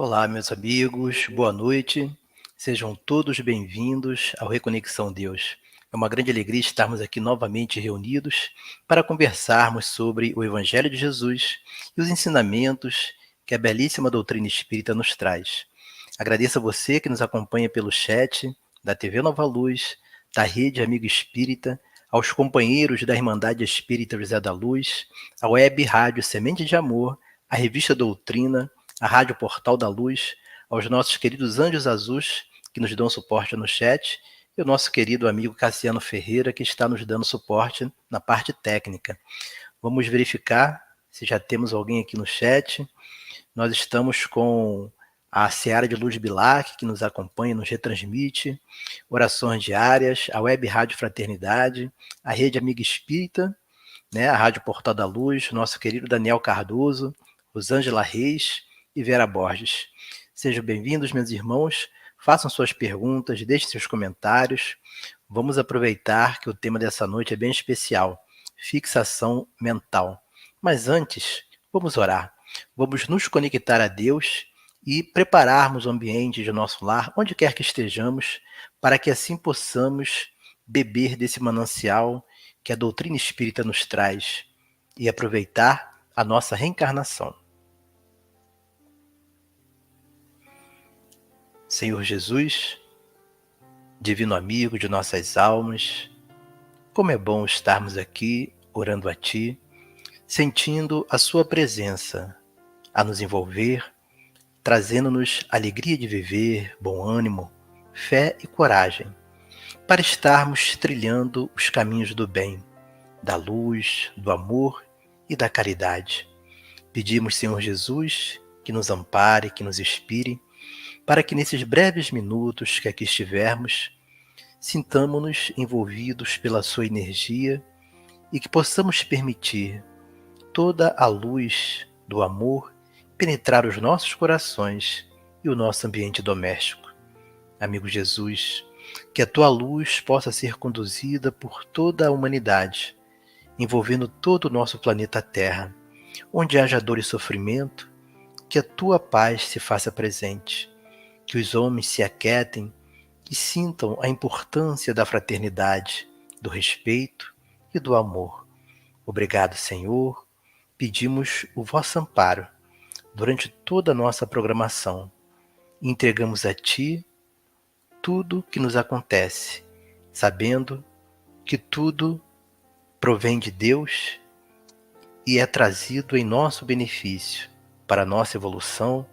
Olá, meus amigos, boa noite. Sejam todos bem-vindos ao Reconexão Deus. É uma grande alegria estarmos aqui novamente reunidos para conversarmos sobre o Evangelho de Jesus e os ensinamentos que a belíssima doutrina espírita nos traz. Agradeço a você que nos acompanha pelo chat da TV Nova Luz, da Rede Amigo Espírita, aos companheiros da Irmandade Espírita José da Luz, a web rádio Semente de Amor, a revista Doutrina, a Rádio Portal da Luz, aos nossos queridos Anjos Azuis, que nos dão suporte no chat, e o nosso querido amigo Cassiano Ferreira, que está nos dando suporte na parte técnica. Vamos verificar se já temos alguém aqui no chat. Nós estamos com a Seara de Luz Bilac, que nos acompanha, nos retransmite, orações diárias, a Web Rádio Fraternidade, a Rede Amiga Espírita, né, a Rádio Portal da Luz, nosso querido Daniel Cardoso, Rosângela Reis e Vera Borges. Sejam bem-vindos, meus irmãos, façam suas perguntas, deixem seus comentários. Vamos aproveitar que o tema dessa noite é bem especial, fixação mental. Mas antes, vamos orar. Vamos nos conectar a Deus e prepararmos o ambiente de nosso lar, onde quer que estejamos, para que assim possamos beber desse manancial que a doutrina espírita nos traz e aproveitar a nossa reencarnação. Senhor Jesus, divino amigo de nossas almas, como é bom estarmos aqui orando a Ti, sentindo a Sua presença a nos envolver, trazendo-nos alegria de viver, bom ânimo, fé e coragem, para estarmos trilhando os caminhos do bem, da luz, do amor e da caridade. Pedimos, Senhor Jesus, que nos ampare, que nos inspire, para que nesses breves minutos que aqui estivermos, sintamo-nos envolvidos pela sua energia e que possamos permitir toda a luz do amor penetrar os nossos corações e o nosso ambiente doméstico. Amigo Jesus, que a tua luz possa ser conduzida por toda a humanidade, envolvendo todo o nosso planeta Terra, onde haja dor e sofrimento, que a tua paz se faça presente, que os homens se aquietem e sintam a importância da fraternidade, do respeito e do amor. Obrigado, Senhor. Pedimos o vosso amparo durante toda a nossa programação. Entregamos a Ti tudo que nos acontece, sabendo que tudo provém de Deus e é trazido em nosso benefício, para a nossa evolução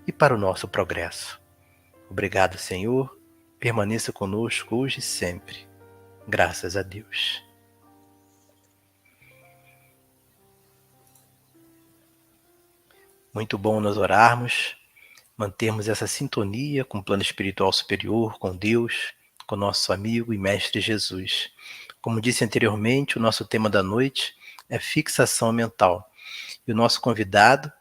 e para o nosso progresso. Obrigado, Senhor. Permaneça conosco hoje e sempre. Graças a Deus. Muito bom nós orarmos, mantermos essa sintonia com o plano espiritual superior, com Deus, com nosso amigo e mestre Jesus. Como disse anteriormente, o nosso tema da noite é fixação mental. E o nosso convidado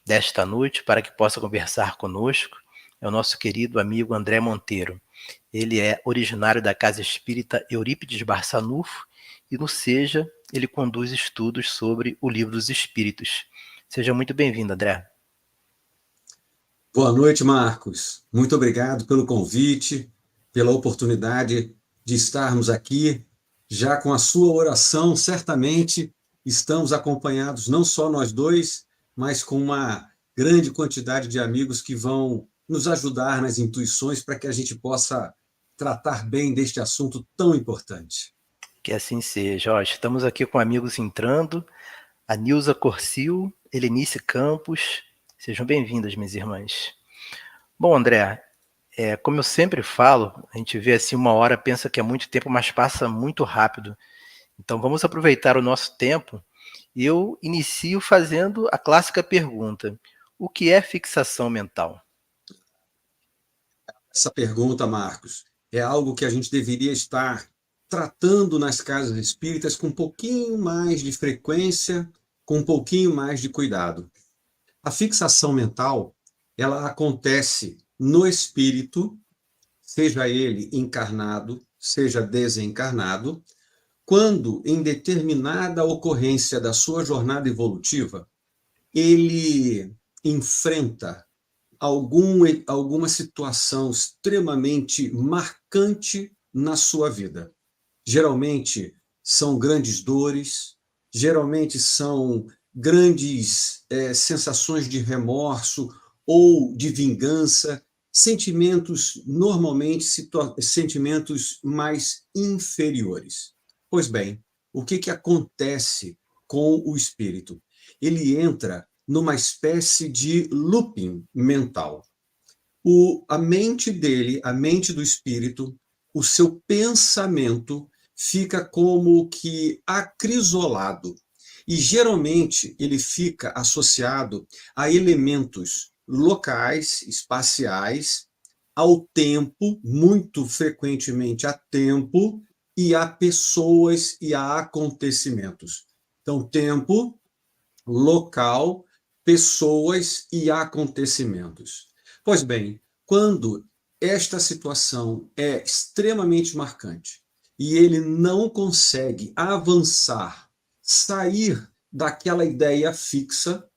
desta noite, para que possa conversar conosco, é o nosso querido amigo André Monteiro. Ele é originário da Casa Espírita Eurípides Barçanufo e no SEJA ele conduz estudos sobre o Livro dos Espíritos. Seja muito bem-vindo, André. Boa noite, Marcos. Muito obrigado pelo convite, pela oportunidade de estarmos aqui. Já com a sua oração, certamente estamos acompanhados, não só nós dois, mas com uma grande quantidade de amigos que vão nos ajudar nas intuições para que a gente possa tratar bem deste assunto tão importante. Que assim seja. Ó, estamos aqui com amigos entrando, a Nilza Corsil, Helenice Campos. Sejam bem-vindas, minhas irmãs. Bom, André, como eu sempre falo, a gente vê assim uma hora, pensa que é muito tempo, mas passa muito rápido. Então vamos aproveitar o nosso tempo e eu inicio fazendo a clássica pergunta: o que é fixação mental? Essa pergunta, Marcos, é algo que a gente deveria estar tratando nas casas espíritas com um pouquinho mais de frequência, com um pouquinho mais de cuidado. A fixação mental, ela acontece no espírito, seja ele encarnado, seja desencarnado, quando em determinada ocorrência da sua jornada evolutiva, ele enfrenta alguma situação extremamente marcante na sua vida. Geralmente são grandes dores, geralmente são grandes sensações de remorso ou de vingança, sentimentos, normalmente sentimentos mais inferiores. Pois bem, o que acontece com o espírito? Ele entra numa espécie de looping mental. A mente dele, a mente do espírito, o seu pensamento fica como que acrisolado. E geralmente ele fica associado a elementos locais, espaciais, ao tempo, muito frequentemente a tempo, e a pessoas e a acontecimentos. Então, tempo, local, pessoas e acontecimentos. Pois bem, quando esta situação é extremamente marcante e ele não consegue avançar, sair daquela ideia fixa,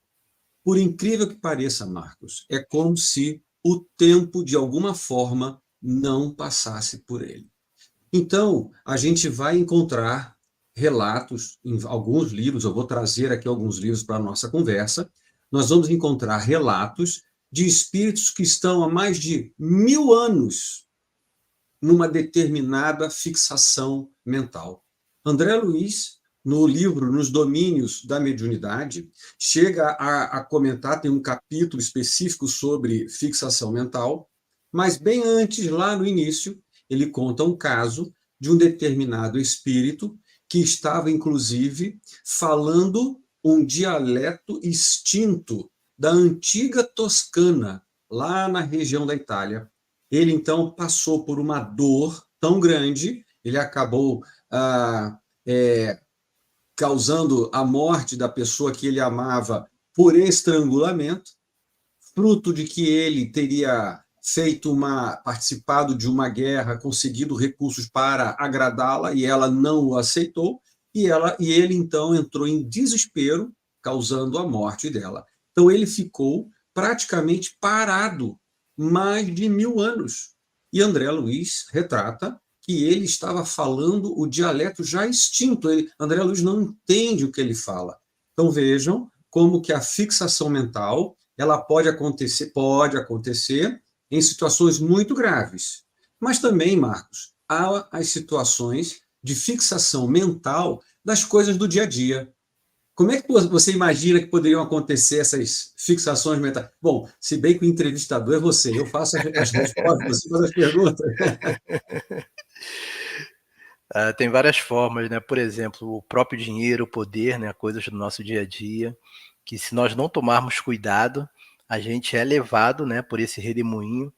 por incrível que pareça, Marcos, é como se o tempo, de alguma forma, não passasse por ele. Então, a gente vai encontrar relatos em alguns livros, eu vou trazer aqui alguns livros para a nossa conversa, nós vamos encontrar relatos de espíritos que estão há mais de 1000 anos numa determinada fixação mental. André Luiz, no livro Nos Domínios da Mediunidade, chega a comentar, tem um capítulo específico sobre fixação mental, mas bem antes, lá no início, ele conta um caso de um determinado espírito que estava, inclusive, falando um dialeto extinto da antiga Toscana, lá na região da Itália. Ele, então, passou por uma dor tão grande, ele acabou causando a morte da pessoa que ele amava por estrangulamento, fruto de que ele teria participado de uma guerra, conseguido recursos para agradá-la, e ela não o aceitou, e ele, então, entrou em desespero, causando a morte dela. Então, ele ficou praticamente parado mais de 1000 anos. E André Luiz retrata que ele estava falando o dialeto já extinto. André Luiz não entende o que ele fala. Então, vejam como que a fixação mental ela pode acontecer em situações muito graves. Mas também, Marcos, há as situações de fixação mental das coisas do dia a dia. Como é que você imagina que poderiam acontecer essas fixações mentais? Bom, se bem que o entrevistador é você, eu faço as respostas, você faz as perguntas. Tem várias formas, né? Por exemplo, o próprio dinheiro, o poder, né? Coisas do nosso dia a dia, que se nós não tomarmos cuidado, a gente é levado, né, por esse redemoinho,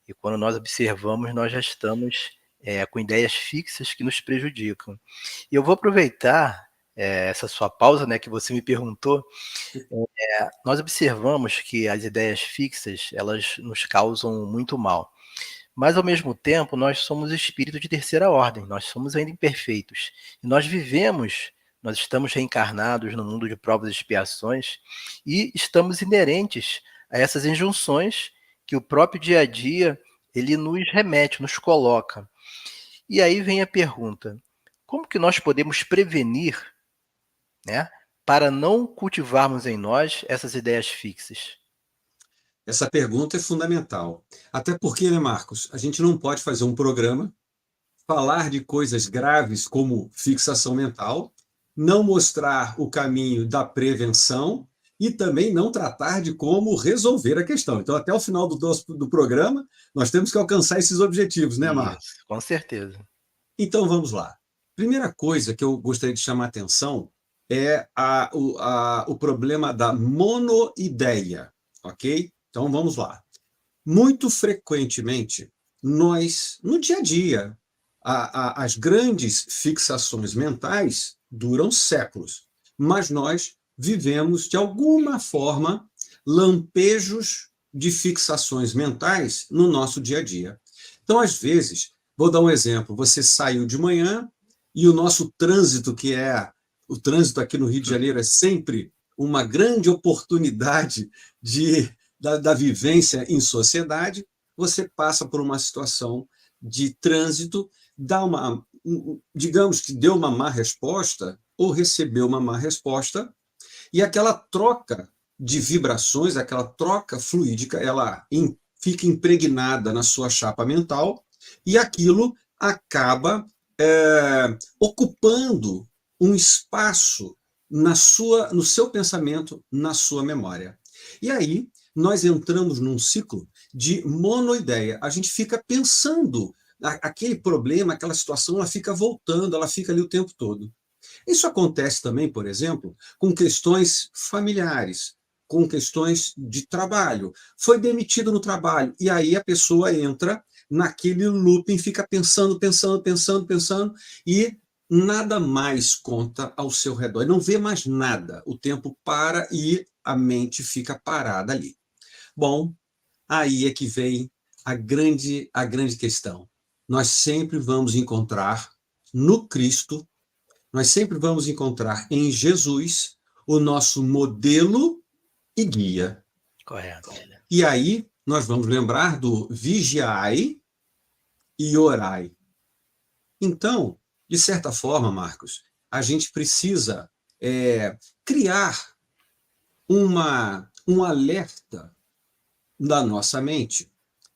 e quando nós observamos, nós já estamos com ideias fixas que nos prejudicam. E eu vou aproveitar essa sua pausa, né, que você me perguntou. Nós observamos que as ideias fixas, elas nos causam muito mal. Mas, ao mesmo tempo, nós somos espíritos de terceira ordem, nós somos ainda imperfeitos. E nós estamos reencarnados no mundo de provas e expiações e estamos inerentes a essas injunções que o próprio dia a dia ele nos remete, nos coloca. E aí vem a pergunta: como que nós podemos prevenir, né, para não cultivarmos em nós essas ideias fixas? Essa pergunta é fundamental. Até porque, né, Marcos, a gente não pode fazer um programa, falar de coisas graves como fixação mental, não mostrar o caminho da prevenção e também não tratar de como resolver a questão. Então, até o final do programa, nós temos que alcançar esses objetivos, né, Marcos? Isso, com certeza. Então, vamos lá. Primeira coisa que eu gostaria de chamar a atenção é o problema da monoideia, ok? Então, vamos lá. Muito frequentemente, nós, no dia a dia, as grandes fixações mentais duram séculos, mas nós vivemos, de alguma forma, lampejos de fixações mentais no nosso dia a dia. Então, às vezes, vou dar um exemplo, você saiu de manhã e o nosso trânsito, o trânsito aqui no Rio de Janeiro é sempre uma grande oportunidade da vivência em sociedade, você passa por uma situação de trânsito, digamos que deu uma má resposta ou recebeu uma má resposta, e aquela troca de vibrações, aquela troca fluídica, ela fica impregnada na sua chapa mental, e aquilo acaba ocupando um espaço no seu pensamento, na sua memória. E aí nós entramos num ciclo de monoideia. A gente fica pensando aquele problema, aquela situação, ela fica voltando, ela fica ali o tempo todo. Isso acontece também, por exemplo, com questões familiares, com questões de trabalho. Foi demitido no trabalho, e aí a pessoa entra naquele looping, fica pensando, pensando, pensando, pensando, e nada mais conta ao seu redor. Não vê mais nada. O tempo para e a mente fica parada ali. Bom, aí é que vem a grande questão. Nós sempre vamos encontrar no Cristo, nós sempre vamos encontrar em Jesus o nosso modelo e guia. Correto. E aí nós vamos lembrar do vigiai e orai. Então, de certa forma, Marcos, a gente precisa criar um alerta da nossa mente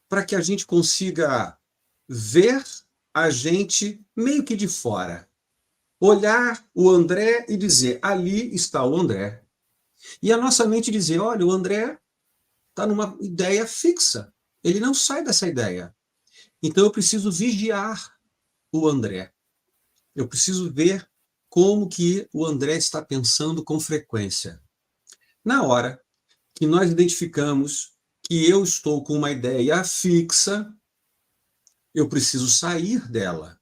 para que a gente consiga ver a gente meio que de fora. Olhar o André e dizer, ali está o André. E a nossa mente dizer, olha, o André está numa ideia fixa. Ele não sai dessa ideia. Então eu preciso vigiar o André. Eu preciso ver como que o André está pensando com frequência. Na hora que nós identificamos que eu estou com uma ideia fixa, eu preciso sair dela.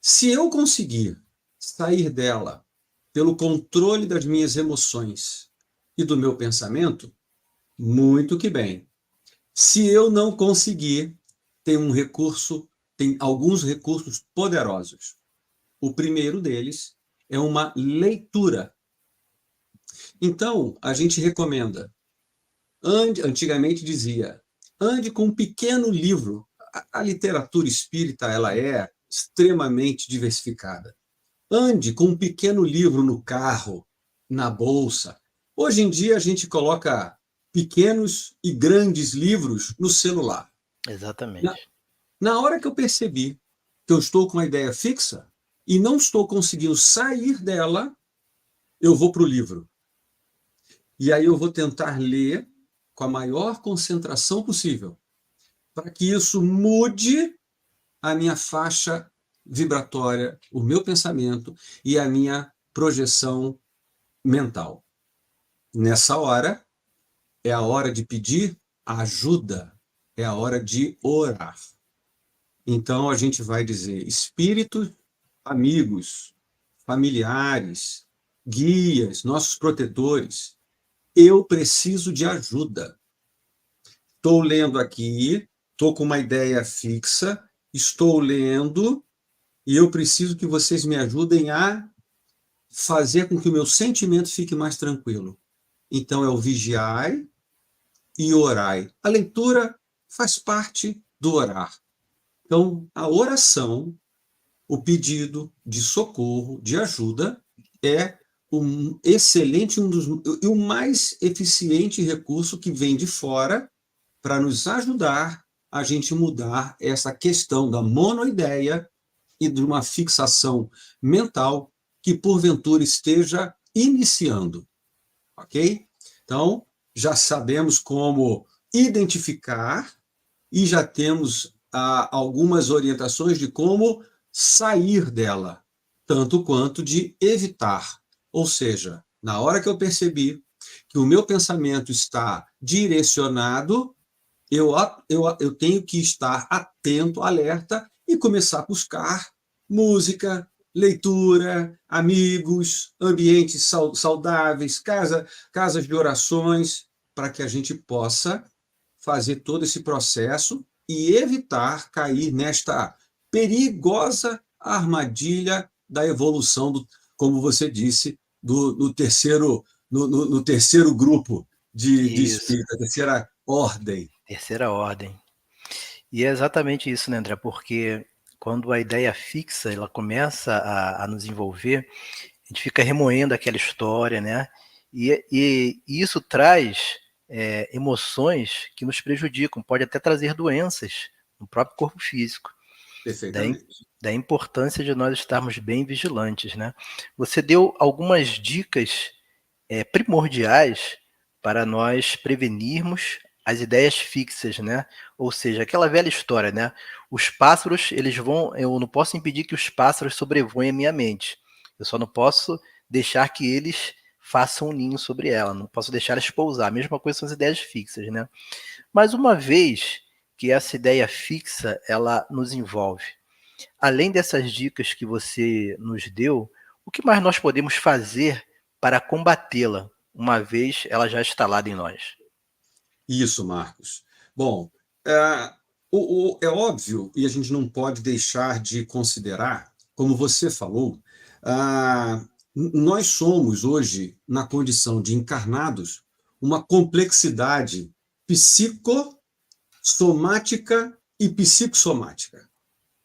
Se eu conseguir sair dela pelo controle das minhas emoções e do meu pensamento, muito que bem. Se eu não conseguir, tem alguns recursos poderosos. O primeiro deles é uma leitura. Então, a gente recomenda, antigamente dizia, ande com um pequeno livro. A literatura espírita ela é extremamente diversificada. Ande com um pequeno livro no carro, na bolsa. Hoje em dia a gente coloca pequenos e grandes livros no celular. Exatamente. Na hora que eu percebi que eu estou com uma ideia fixa e não estou conseguindo sair dela, eu vou para o livro. E aí eu vou tentar ler com a maior concentração possível, para que isso mude a minha faixa vibratória, o meu pensamento e a minha projeção mental. Nessa hora, é a hora de pedir ajuda, é a hora de orar. Então a gente vai dizer, espíritos, amigos, familiares, guias, nossos protetores, eu preciso de ajuda. Estou lendo aqui, estou com uma ideia fixa, estou lendo, e eu preciso que vocês me ajudem a fazer com que o meu sentimento fique mais tranquilo. Então é o vigiai e orai. A leitura faz parte do orar. Então, a oração, o pedido de socorro, de ajuda, é um excelente, e o mais eficiente recurso que vem de fora para nos ajudar a gente mudar essa questão da monoideia e de uma fixação mental que, porventura, esteja iniciando. Ok? Então, já sabemos como identificar e já temos algumas orientações de como sair dela, tanto quanto de evitar. Ou seja, na hora que eu percebi que o meu pensamento está direcionado, eu tenho que estar atento, alerta, e começar a buscar música, leitura, amigos, ambientes saudáveis, casas de orações, para que a gente possa fazer todo esse processo e evitar cair nesta perigosa armadilha da evolução, como você disse, no terceiro grupo de Isso, espírito, a terceira ordem. terceira ordem. E é exatamente isso, né, André? Porque quando a ideia fixa ela começa a nos envolver, a gente fica remoendo aquela história, né? E isso traz emoções que nos prejudicam, pode até trazer doenças no próprio corpo físico. Daí, Perfeitamente. da importância de nós estarmos bem vigilantes, né? Você deu algumas dicas primordiais para nós prevenirmos as ideias fixas, né? Ou seja, aquela velha história, né? Os pássaros, eles vão, eu não posso impedir que os pássaros sobrevoem a minha mente. Eu só não posso deixar que eles façam um ninho sobre ela, não posso deixar eles pousar. A mesma coisa são as ideias fixas, né? Mas uma vez que essa ideia fixa, ela nos envolve, além dessas dicas que você nos deu, o que mais nós podemos fazer para combatê-la, uma vez ela já instalada em nós? Isso, Marcos. Bom, é, é óbvio, e a gente não pode deixar de considerar, como você falou, ah, nós somos hoje, na condição de encarnados, uma complexidade psicossomática e psicossomática.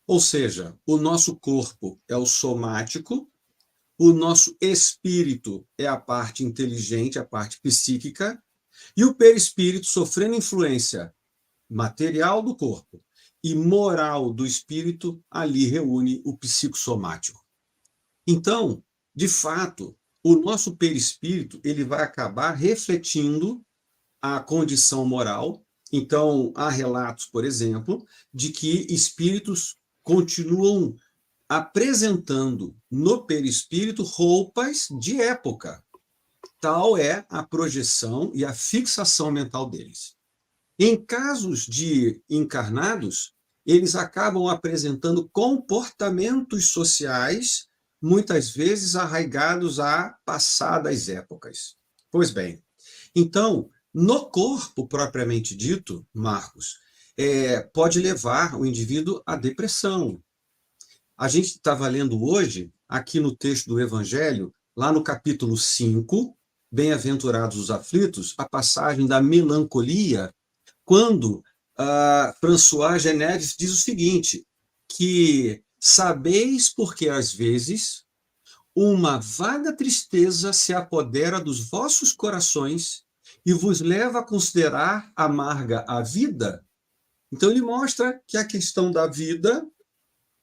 Ou seja, o nosso corpo é o somático, o nosso espírito é a parte inteligente, a parte psíquica, e o perispírito, sofrendo influência material do corpo e moral do espírito, ali reúne o psicossomático. Então, de fato, o nosso perispírito ele vai acabar refletindo a condição moral. Então, há relatos, por exemplo, de que espíritos continuam apresentando no perispírito roupas de época. Tal é a projeção e a fixação mental deles. Em casos de encarnados, eles acabam apresentando comportamentos sociais, muitas vezes arraigados a passadas épocas. Pois bem, então, no corpo propriamente dito, Marcos, pode levar o indivíduo à depressão. A gente estava lendo hoje, aqui no texto do Evangelho, lá no capítulo 5, Bem-aventurados os aflitos, a passagem da melancolia, quando François Geneves diz o seguinte, que sabeis porque às vezes uma vaga tristeza se apodera dos vossos corações e vos leva a considerar amarga a vida. Então ele mostra que a questão da vida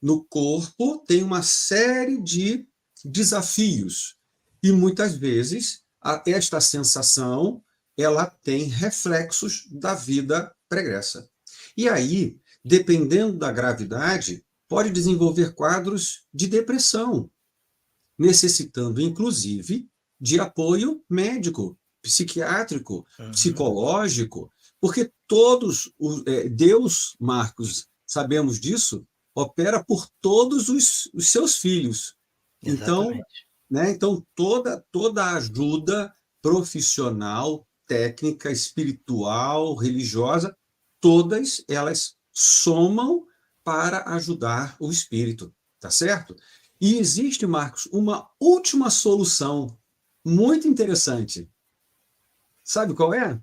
no corpo tem uma série de desafios e muitas vezes esta sensação ela tem reflexos da vida pregressa. E aí, dependendo da gravidade, pode desenvolver quadros de depressão, necessitando inclusive de apoio médico, psiquiátrico, Uhum, psicológico, porque todos Deus, Marcos, sabemos disso, opera por todos os seus filhos. Então, exatamente. né, então toda ajuda profissional, técnica, espiritual, religiosa, todas elas somam para ajudar o espírito, tá certo? E existe, Marcos, uma última solução muito interessante. Sabe qual é?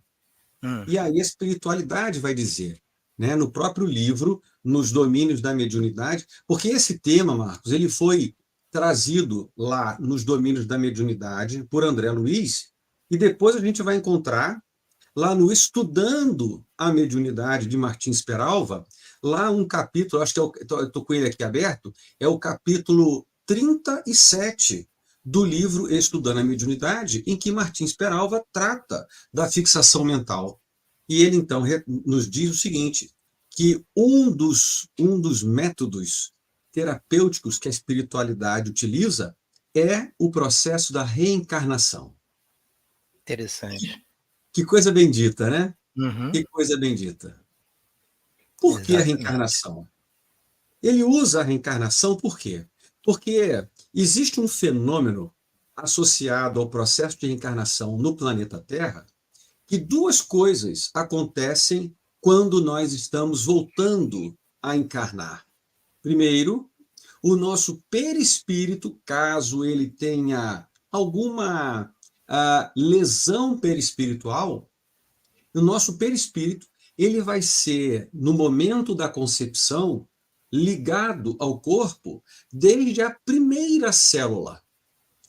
Hum, E aí a espiritualidade vai dizer, né, no próprio livro, nos domínios da mediunidade, porque esse tema, Marcos, ele foi trazido lá nos domínios da mediunidade por André Luiz, e depois a gente vai encontrar lá no Estudando a Mediunidade de Martins Peralva, lá um capítulo, acho que estou com ele aqui aberto, é o capítulo 37 do livro Estudando a Mediunidade, em que Martins Peralva trata da fixação mental. E ele, então, nos diz o seguinte, que um dos métodos terapêuticos que a espiritualidade utiliza é o processo da reencarnação. interessante. Que coisa bendita, né? Uhum, Que coisa bendita. Por que a exatamente. reencarnação? Ele usa a reencarnação por quê? Porque existe um fenômeno associado ao processo de reencarnação no planeta Terra, que duas coisas acontecem quando nós estamos voltando a encarnar. Primeiro, o nosso perispírito, caso ele tenha alguma lesão perispiritual, o nosso perispírito, ele vai ser, no momento da concepção, ligado ao corpo desde a primeira célula.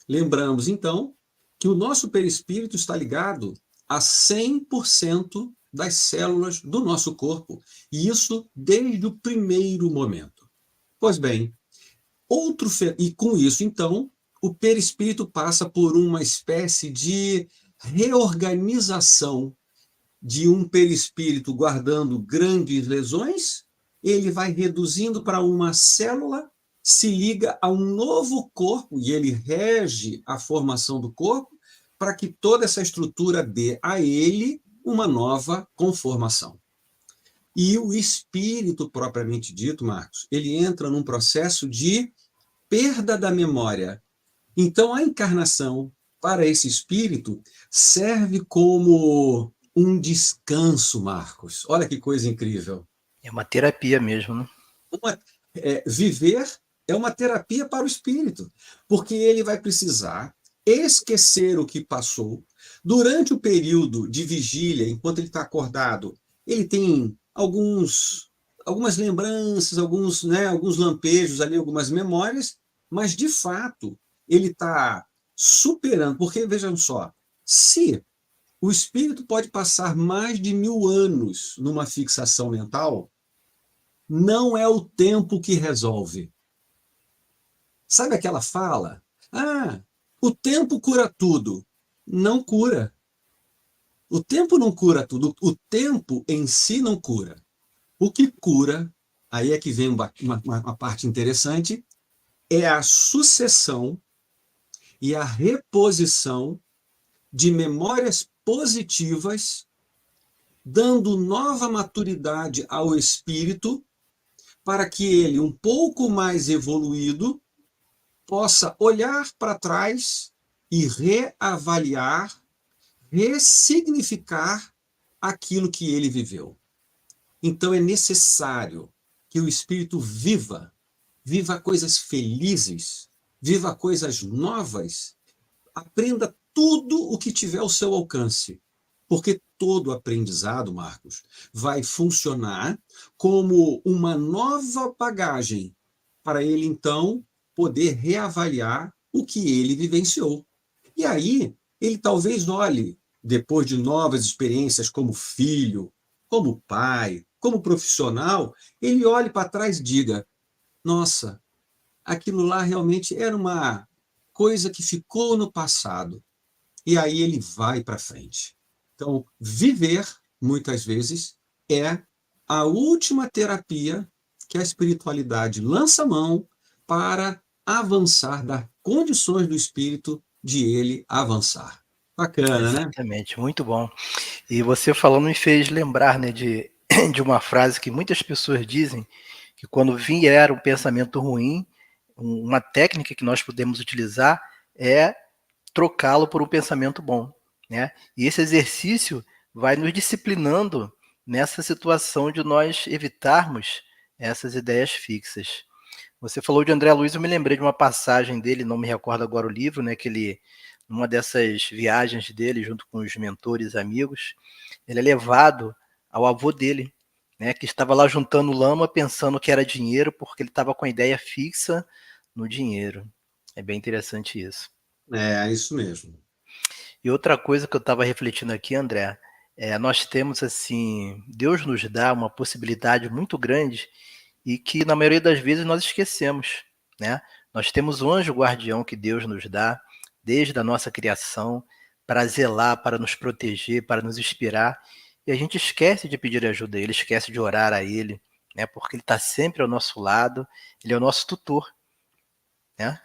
Lembramos, então, que o nosso perispírito está ligado a 100% das células do nosso corpo, e isso desde o primeiro momento. Pois bem, e com isso, então, o perispírito passa por uma espécie de reorganização de um perispírito guardando grandes lesões, ele vai reduzindo para uma célula, se liga a um novo corpo, e ele rege a formação do corpo, para que toda essa estrutura dê a ele uma nova conformação. E o espírito, propriamente dito, Marcos, ele entra num processo de perda da memória. Então, a encarnação, para esse espírito, serve como um descanso, Marcos. Olha que coisa incrível. É uma terapia mesmo, né? Viver é uma terapia para o espírito, porque ele vai precisar esquecer o que passou. Durante o período de vigília, enquanto ele está acordado, ele tem algumas lembranças, alguns lampejos ali, algumas memórias, mas, de fato, ele está superando. Porque, vejam só, se o espírito pode passar mais de 1000 anos numa fixação mental, não é o tempo que resolve. Sabe aquela fala? Ah, o tempo cura tudo. Não cura. O tempo não cura tudo. O tempo em si não cura. O que cura, aí é que vem uma parte interessante, é a sucessão e a reposição de memórias positivas, dando nova maturidade ao espírito, para que ele, um pouco mais evoluído, possa olhar para trás e reavaliar, ressignificar aquilo que ele viveu. Então é necessário que o espírito viva coisas felizes, viva coisas novas, aprenda tudo o que tiver ao seu alcance. Porque todo aprendizado, Marcos, vai funcionar como uma nova bagagem para ele, então, poder reavaliar o que ele vivenciou. E aí, ele talvez olhe, depois de novas experiências como filho, como pai, como profissional, ele olhe para trás e diga: nossa, aquilo lá realmente era uma coisa que ficou no passado. E aí ele vai para frente. Então, viver, muitas vezes, é a última terapia que a espiritualidade lança mão para avançar, dar condições do espírito de ele avançar. Bacana, né? Exatamente, muito bom. E você falando me fez lembrar, né, de uma frase que muitas pessoas dizem, que quando vier um pensamento ruim, uma técnica que nós podemos utilizar é trocá-lo por um pensamento bom, né? E esse exercício vai nos disciplinando nessa situação de nós evitarmos essas ideias fixas. Você falou de André Luiz, eu me lembrei de uma passagem dele, não me recordo agora o livro, né, que ele, numa dessas viagens dele, junto com os mentores amigos, ele é levado ao avô dele, né, que estava lá juntando lama, pensando que era dinheiro, porque ele estava com a ideia fixa no dinheiro. É bem interessante isso. É isso mesmo. E outra coisa que eu estava refletindo aqui, André, nós temos assim, Deus nos dá uma possibilidade muito grande e que na maioria das vezes nós esquecemos, né? Nós temos um anjo guardião que Deus nos dá desde a nossa criação para zelar, para nos proteger, para nos inspirar, e a gente esquece de pedir ajuda a ele, esquece de orar a ele, né? Porque ele está sempre ao nosso lado, ele é o nosso tutor, né?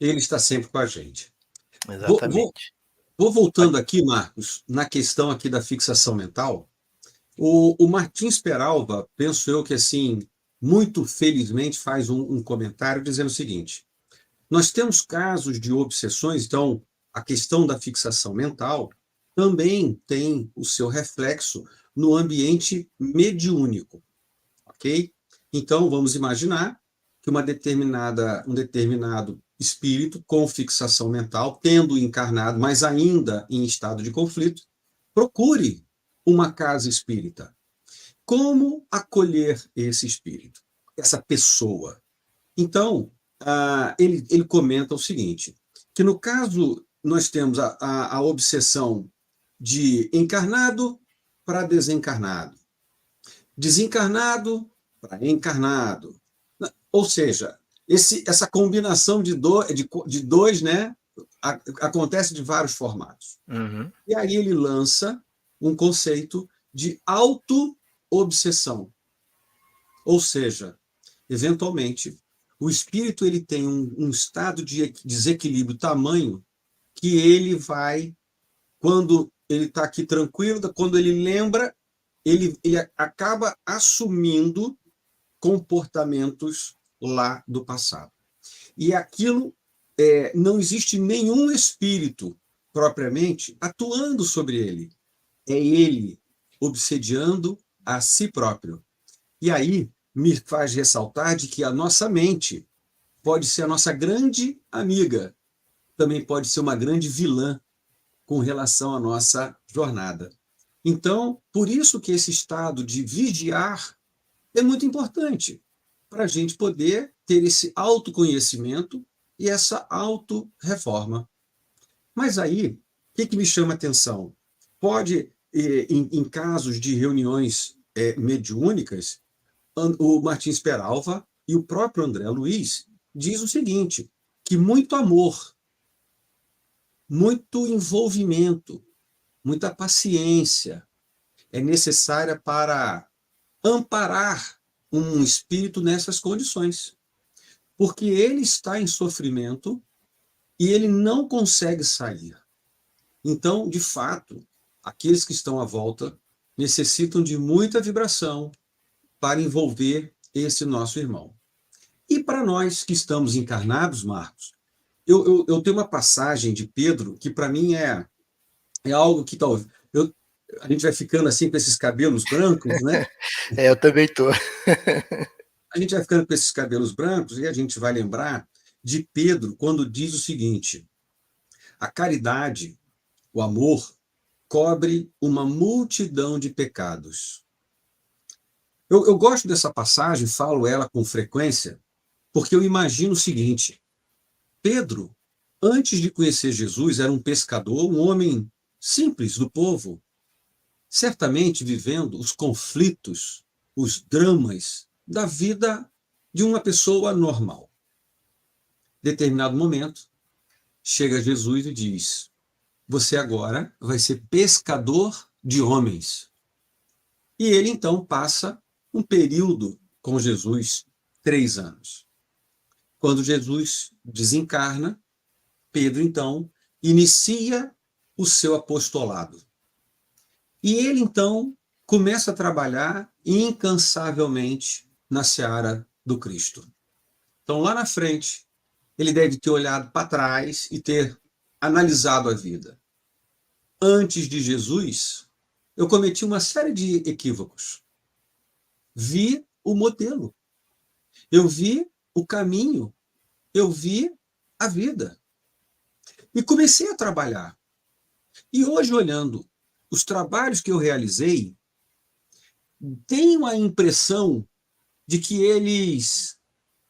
Ele está sempre com a gente. Vou, vou, Exatamente. vou voltando aqui, Marcos, na questão aqui da fixação mental. O Martins Peralva, penso eu que assim, muito felizmente faz um comentário dizendo o seguinte: nós temos casos de obsessões, então a questão da fixação mental também tem o seu reflexo no ambiente mediúnico, ok? Então vamos imaginar que um determinado espírito com fixação mental, tendo encarnado, mas ainda em estado de conflito, procure uma casa espírita. Como acolher esse espírito, essa pessoa? Então, ele comenta o seguinte, que no caso nós temos a obsessão de encarnado para desencarnado, desencarnado para encarnado. Ou seja, essa combinação de dois, né, acontece de vários formatos. Uhum. E aí ele lança um conceito de auto-obsessão. Ou seja, eventualmente, o espírito ele tem um estado de desequilíbrio tamanho que ele vai, quando ele está aqui tranquilo, quando ele lembra, ele acaba assumindo comportamentos lá do passado. E aquilo, não existe nenhum espírito propriamente atuando sobre ele. É ele obsediando a si próprio. E aí me faz ressaltar de que a nossa mente pode ser a nossa grande amiga, também pode ser uma grande vilã com relação à nossa jornada. Então, por isso que esse estado de vigiar é muito importante para a gente poder ter esse autoconhecimento e essa autorreforma. Mas aí, o que me chama a atenção? Pode, em casos de reuniões mediúnicas, o Martins Peralva e o próprio André Luiz diz o seguinte, que muito amor, muito envolvimento, muita paciência é necessária para amparar um espírito nessas condições. Porque ele está em sofrimento e ele não consegue sair. Então, de fato, aqueles que estão à volta necessitam de muita vibração para envolver esse nosso irmão. E para nós que estamos encarnados, Marcos, eu tenho uma passagem de Pedro que para mim é algo que talvez... A gente vai ficando assim com esses cabelos brancos, né? Eu também tô. A gente vai ficando com esses cabelos brancos e a gente vai lembrar de Pedro quando diz o seguinte, a caridade, o amor, cobre uma multidão de pecados. Eu gosto dessa passagem, falo ela com frequência, porque eu imagino o seguinte, Pedro, antes de conhecer Jesus, era um pescador, um homem simples do povo, certamente vivendo os conflitos, os dramas da vida de uma pessoa normal. Em determinado momento, chega Jesus e diz, você agora vai ser pescador de homens. E ele então passa um período com Jesus, 3 anos. Quando Jesus desencarna, Pedro então inicia o seu apostolado. E ele então começa a trabalhar incansavelmente na seara do Cristo. Então lá na frente, ele deve ter olhado para trás e ter analisado a vida. Antes de Jesus, eu cometi uma série de equívocos. Vi o modelo, eu vi o caminho, eu vi a vida. E comecei a trabalhar. E hoje, olhando os trabalhos que eu realizei, tenho a impressão de que eles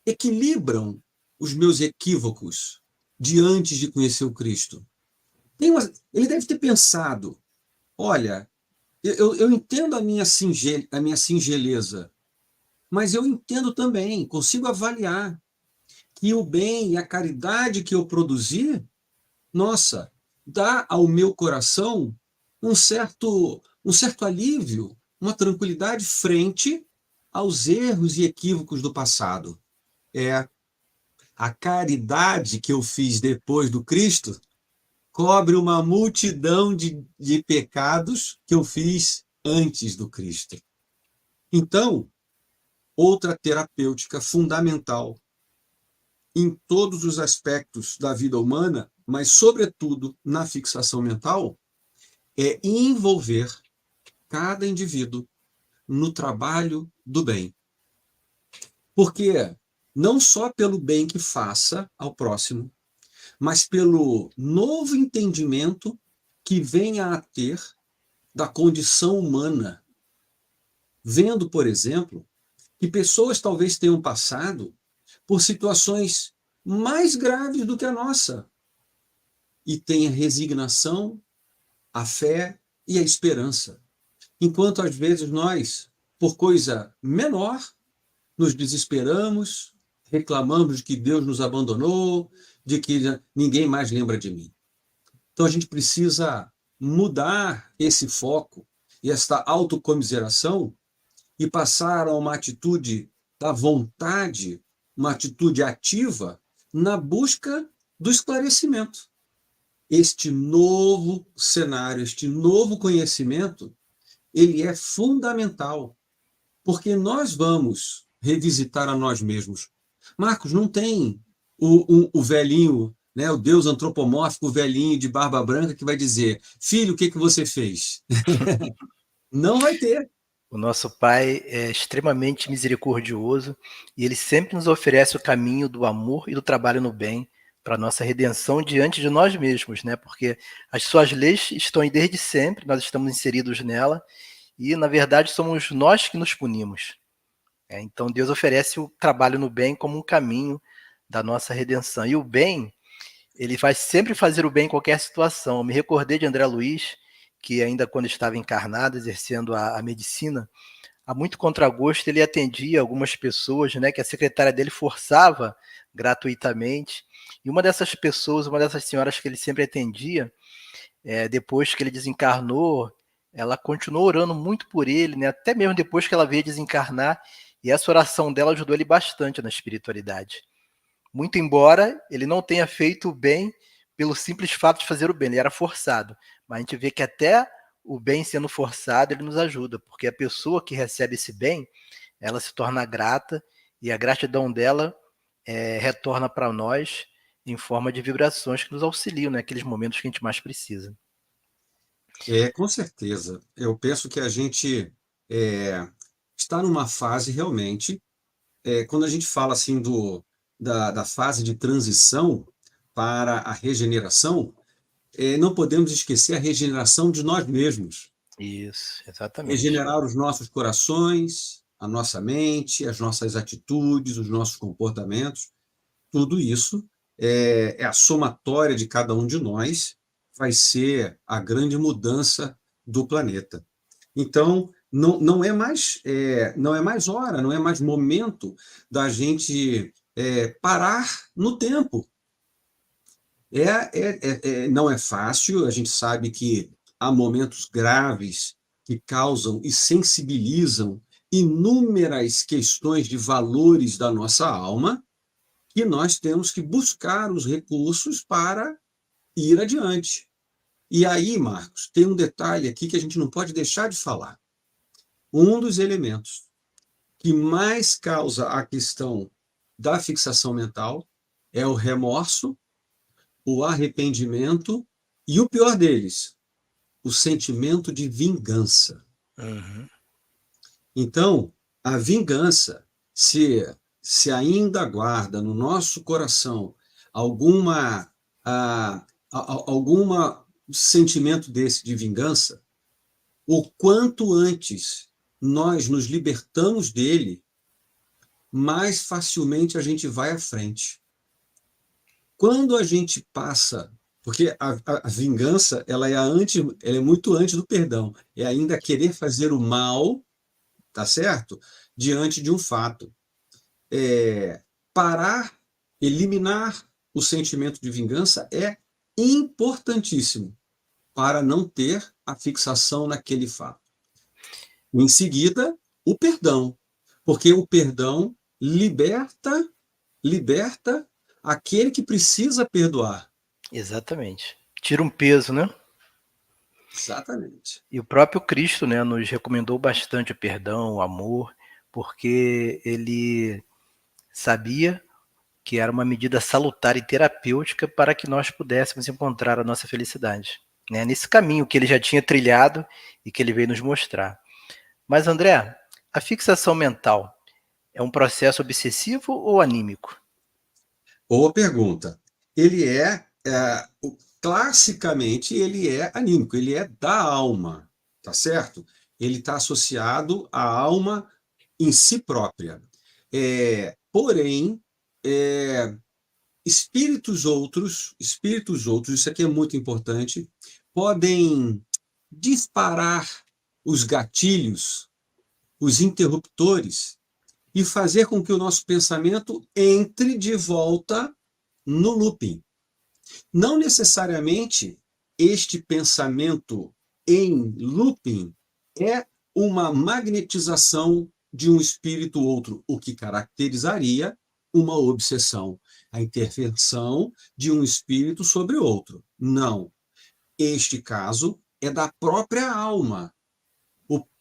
equilibram os meus equívocos de antes de conhecer o Cristo. Ele deve ter pensado, olha, eu entendo a minha singeleza, mas eu entendo também, consigo avaliar que o bem e a caridade que eu produzi, nossa, dá ao meu coração um certo alívio, uma tranquilidade frente aos erros e equívocos do passado. A caridade que eu fiz depois do Cristo cobre uma multidão de pecados que eu fiz antes do Cristo. Então, outra terapêutica fundamental em todos os aspectos da vida humana, mas sobretudo na fixação mental, é envolver cada indivíduo no trabalho do bem. Porque não só pelo bem que faça ao próximo, mas pelo novo entendimento que venha a ter da condição humana, vendo, por exemplo, que pessoas talvez tenham passado por situações mais graves do que a nossa e tenha resignação, a fé e a esperança. Enquanto às vezes nós, por coisa menor, nos desesperamos, reclamamos de que Deus nos abandonou, de que ninguém mais lembra de mim. Então a gente precisa mudar esse foco e esta autocomiseração e passar a uma atitude da vontade, uma atitude ativa na busca do esclarecimento. Este novo cenário, este novo conhecimento, ele é fundamental, porque nós vamos revisitar a nós mesmos. Marcos, não tem o velhinho, né, o Deus antropomórfico, o velhinho de barba branca que vai dizer: filho, o que que você fez? Não vai ter. O nosso Pai é extremamente misericordioso e Ele sempre nos oferece o caminho do amor e do trabalho no bem para a nossa redenção diante de nós mesmos, né? Porque as suas leis estão aí desde sempre, nós estamos inseridos nela e, na verdade, somos nós que nos punimos. Então, Deus oferece o trabalho no bem como um caminho da nossa redenção. E o bem, ele vai sempre fazer o bem em qualquer situação. Eu me recordei de André Luiz, que ainda quando estava encarnado, exercendo a medicina, a muito contragosto, ele atendia algumas pessoas, né, que a secretária dele forçava gratuitamente. E uma dessas pessoas, uma dessas senhoras que ele sempre atendia, depois que ele desencarnou, ela continuou orando muito por ele, né, até mesmo depois que ela veio desencarnar, e essa oração dela ajudou ele bastante na espiritualidade. Muito embora ele não tenha feito o bem pelo simples fato de fazer o bem, ele era forçado. Mas a gente vê que até o bem sendo forçado, ele nos ajuda, porque a pessoa que recebe esse bem, ela se torna grata e a gratidão dela retorna para nós em forma de vibrações que nos auxiliam naqueles momentos que a gente mais precisa. Com certeza. Eu penso que a gente está numa fase realmente, quando a gente fala assim da fase de transição para a regeneração, não podemos esquecer a regeneração de nós mesmos. Isso, exatamente. Regenerar os nossos corações, a nossa mente, as nossas atitudes, os nossos comportamentos, tudo isso é a somatória de cada um de nós, vai ser a grande mudança do planeta. Então, não é mais, não é mais hora, não é mais momento da gente parar no tempo. Não é fácil, a gente sabe que há momentos graves que causam e sensibilizam inúmeras questões de valores da nossa alma, que nós temos que buscar os recursos para ir adiante. E aí, Marcos, tem um detalhe aqui que a gente não pode deixar de falar. Um dos elementos que mais causa a questão da fixação mental é o remorso, o arrependimento e o pior deles, o sentimento de vingança. Uhum. Então, a vingança, se ainda guarda no nosso coração alguma alguma sentimento desse de vingança, o quanto antes nós nos libertamos dele, mais facilmente a gente vai à frente. Quando a gente passa, porque a vingança ela é muito antes do perdão, é ainda querer fazer o mal, tá certo? Diante de um fato. Parar, eliminar o sentimento de vingança é importantíssimo para não ter a fixação naquele fato. Em seguida, o perdão, porque o perdão liberta aquele que precisa perdoar. Exatamente. Tira um peso, né? Exatamente. E o próprio Cristo, né, nos recomendou bastante o perdão, o amor, porque ele sabia que era uma medida salutar e terapêutica para que nós pudéssemos encontrar a nossa felicidade, né? Nesse caminho que ele já tinha trilhado e que ele veio nos mostrar. Mas, André, a fixação mental é um processo obsessivo ou anímico? Boa pergunta. Ele classicamente, ele é anímico, ele é da alma. tá certo? Ele está associado à alma em si própria. Porém, é, espíritos outros, isso aqui é muito importante, podem disparar os gatilhos, os interruptores, e fazer com que o nosso pensamento entre de volta no looping. Não necessariamente este pensamento em looping é uma magnetização de um espírito outro, o que caracterizaria uma obsessão, a intervenção de um espírito sobre outro. Não. Este caso é da própria alma.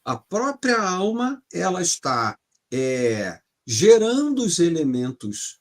A própria alma ela está gerando os elementos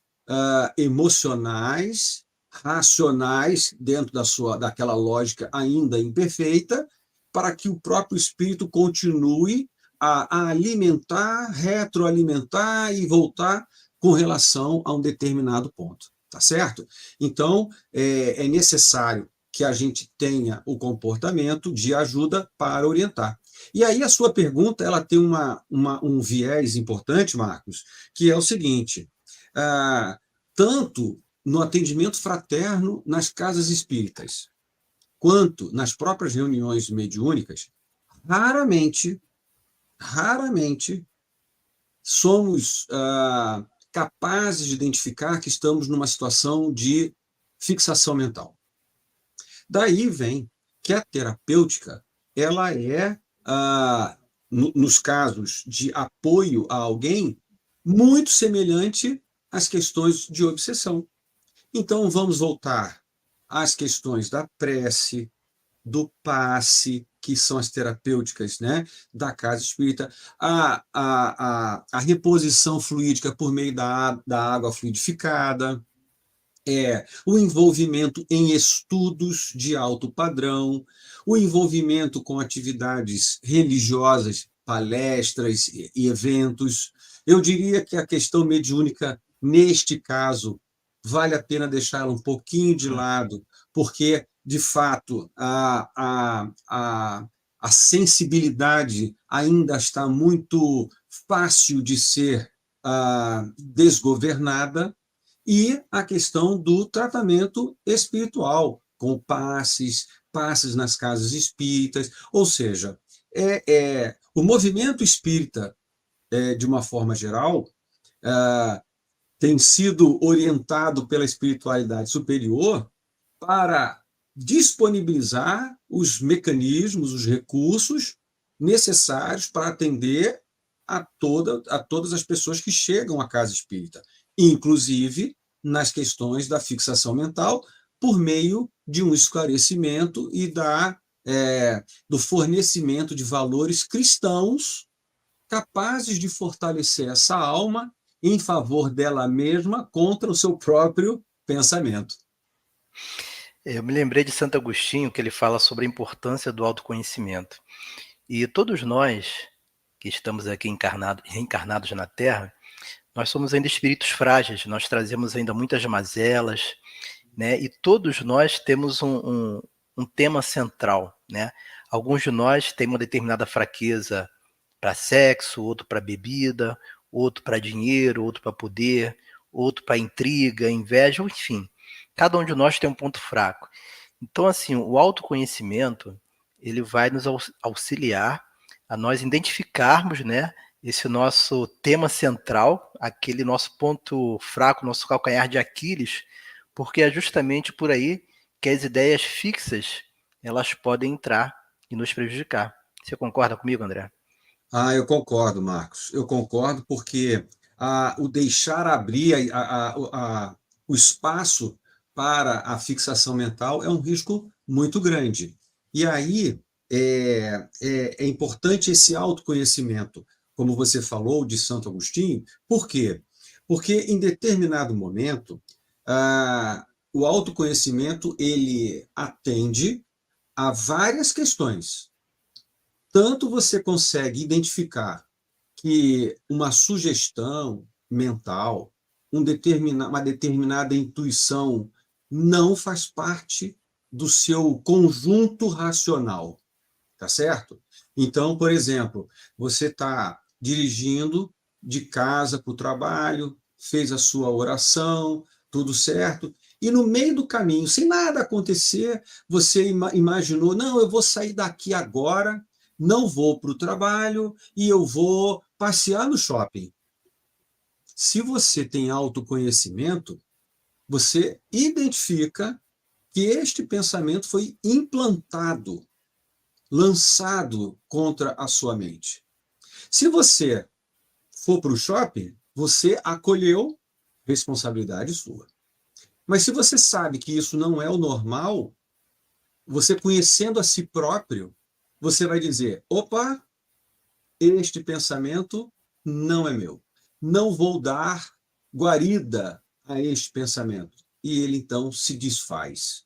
emocionais, racionais, dentro daquela lógica ainda imperfeita, para que o próprio espírito continue a alimentar, retroalimentar e voltar com relação a um determinado ponto. Tá certo? Então, é necessário que a gente tenha o comportamento de ajuda para orientar. E aí a sua pergunta ela tem um viés importante, Marcos, que é o seguinte: tanto no atendimento fraterno nas casas espíritas, quanto nas próprias reuniões mediúnicas, raramente somos capazes de identificar que estamos numa situação de fixação mental. Daí vem que a terapêutica ela é, nos casos de apoio a alguém, muito semelhante às questões de obsessão. Então, vamos voltar às questões da prece, do passe, que são as terapêuticas, né, da casa espírita, a reposição fluídica por meio da água fluidificada, o envolvimento em estudos de alto padrão, o envolvimento com atividades religiosas, palestras e eventos. Eu diria que a questão mediúnica, neste caso, vale a pena deixá-la um pouquinho de lado, porque, de fato, a sensibilidade ainda está muito fácil de ser desgovernada, e a questão do tratamento espiritual, com passes nas casas espíritas, ou seja, o movimento espírita, de uma forma geral, tem sido orientado pela espiritualidade superior para disponibilizar os mecanismos, os recursos necessários para atender a todas as pessoas que chegam à casa espírita, inclusive nas questões da fixação mental, por meio de um esclarecimento e do fornecimento de valores cristãos capazes de fortalecer essa alma em favor dela mesma contra o seu próprio pensamento. Eu me lembrei de Santo Agostinho, que ele fala sobre a importância do autoconhecimento. E todos nós que estamos aqui reencarnados na Terra, nós somos ainda espíritos frágeis, nós trazemos ainda muitas mazelas, né? E todos nós temos um tema central, né? Alguns de nós têm uma determinada fraqueza para sexo, outro para bebida, outro para dinheiro, outro para poder, outro para intriga, inveja, enfim. Cada um de nós tem um ponto fraco. Então, assim, o autoconhecimento, ele vai nos auxiliar a nós identificarmos, né, esse nosso tema central, aquele nosso ponto fraco, nosso calcanhar de Aquiles, porque é justamente por aí que as ideias fixas, elas podem entrar e nos prejudicar. Você concorda comigo, André? Eu concordo, Marcos. Eu concordo porque o deixar abrir o espaço para a fixação mental é um risco muito grande. E aí é importante esse autoconhecimento, como você falou de Santo Agostinho. Por quê? Porque em determinado momento o autoconhecimento ele atende a várias questões. Tanto você consegue identificar que uma sugestão mental, uma determinada intuição não faz parte do seu conjunto racional, tá certo? Então, por exemplo, você está dirigindo de casa para o trabalho, fez a sua oração, tudo certo, e no meio do caminho, sem nada acontecer, você imaginou: não, eu vou sair daqui agora, não vou para o trabalho e eu vou passear no shopping. Se você tem autoconhecimento, você identifica que este pensamento foi implantado, lançado contra a sua mente. Se você for para o shopping, você acolheu, responsabilidade sua. Mas se você sabe que isso não é o normal, você conhecendo a si próprio, você vai dizer: opa, este pensamento não é meu. Não vou dar guarida a este pensamento. E ele então se desfaz.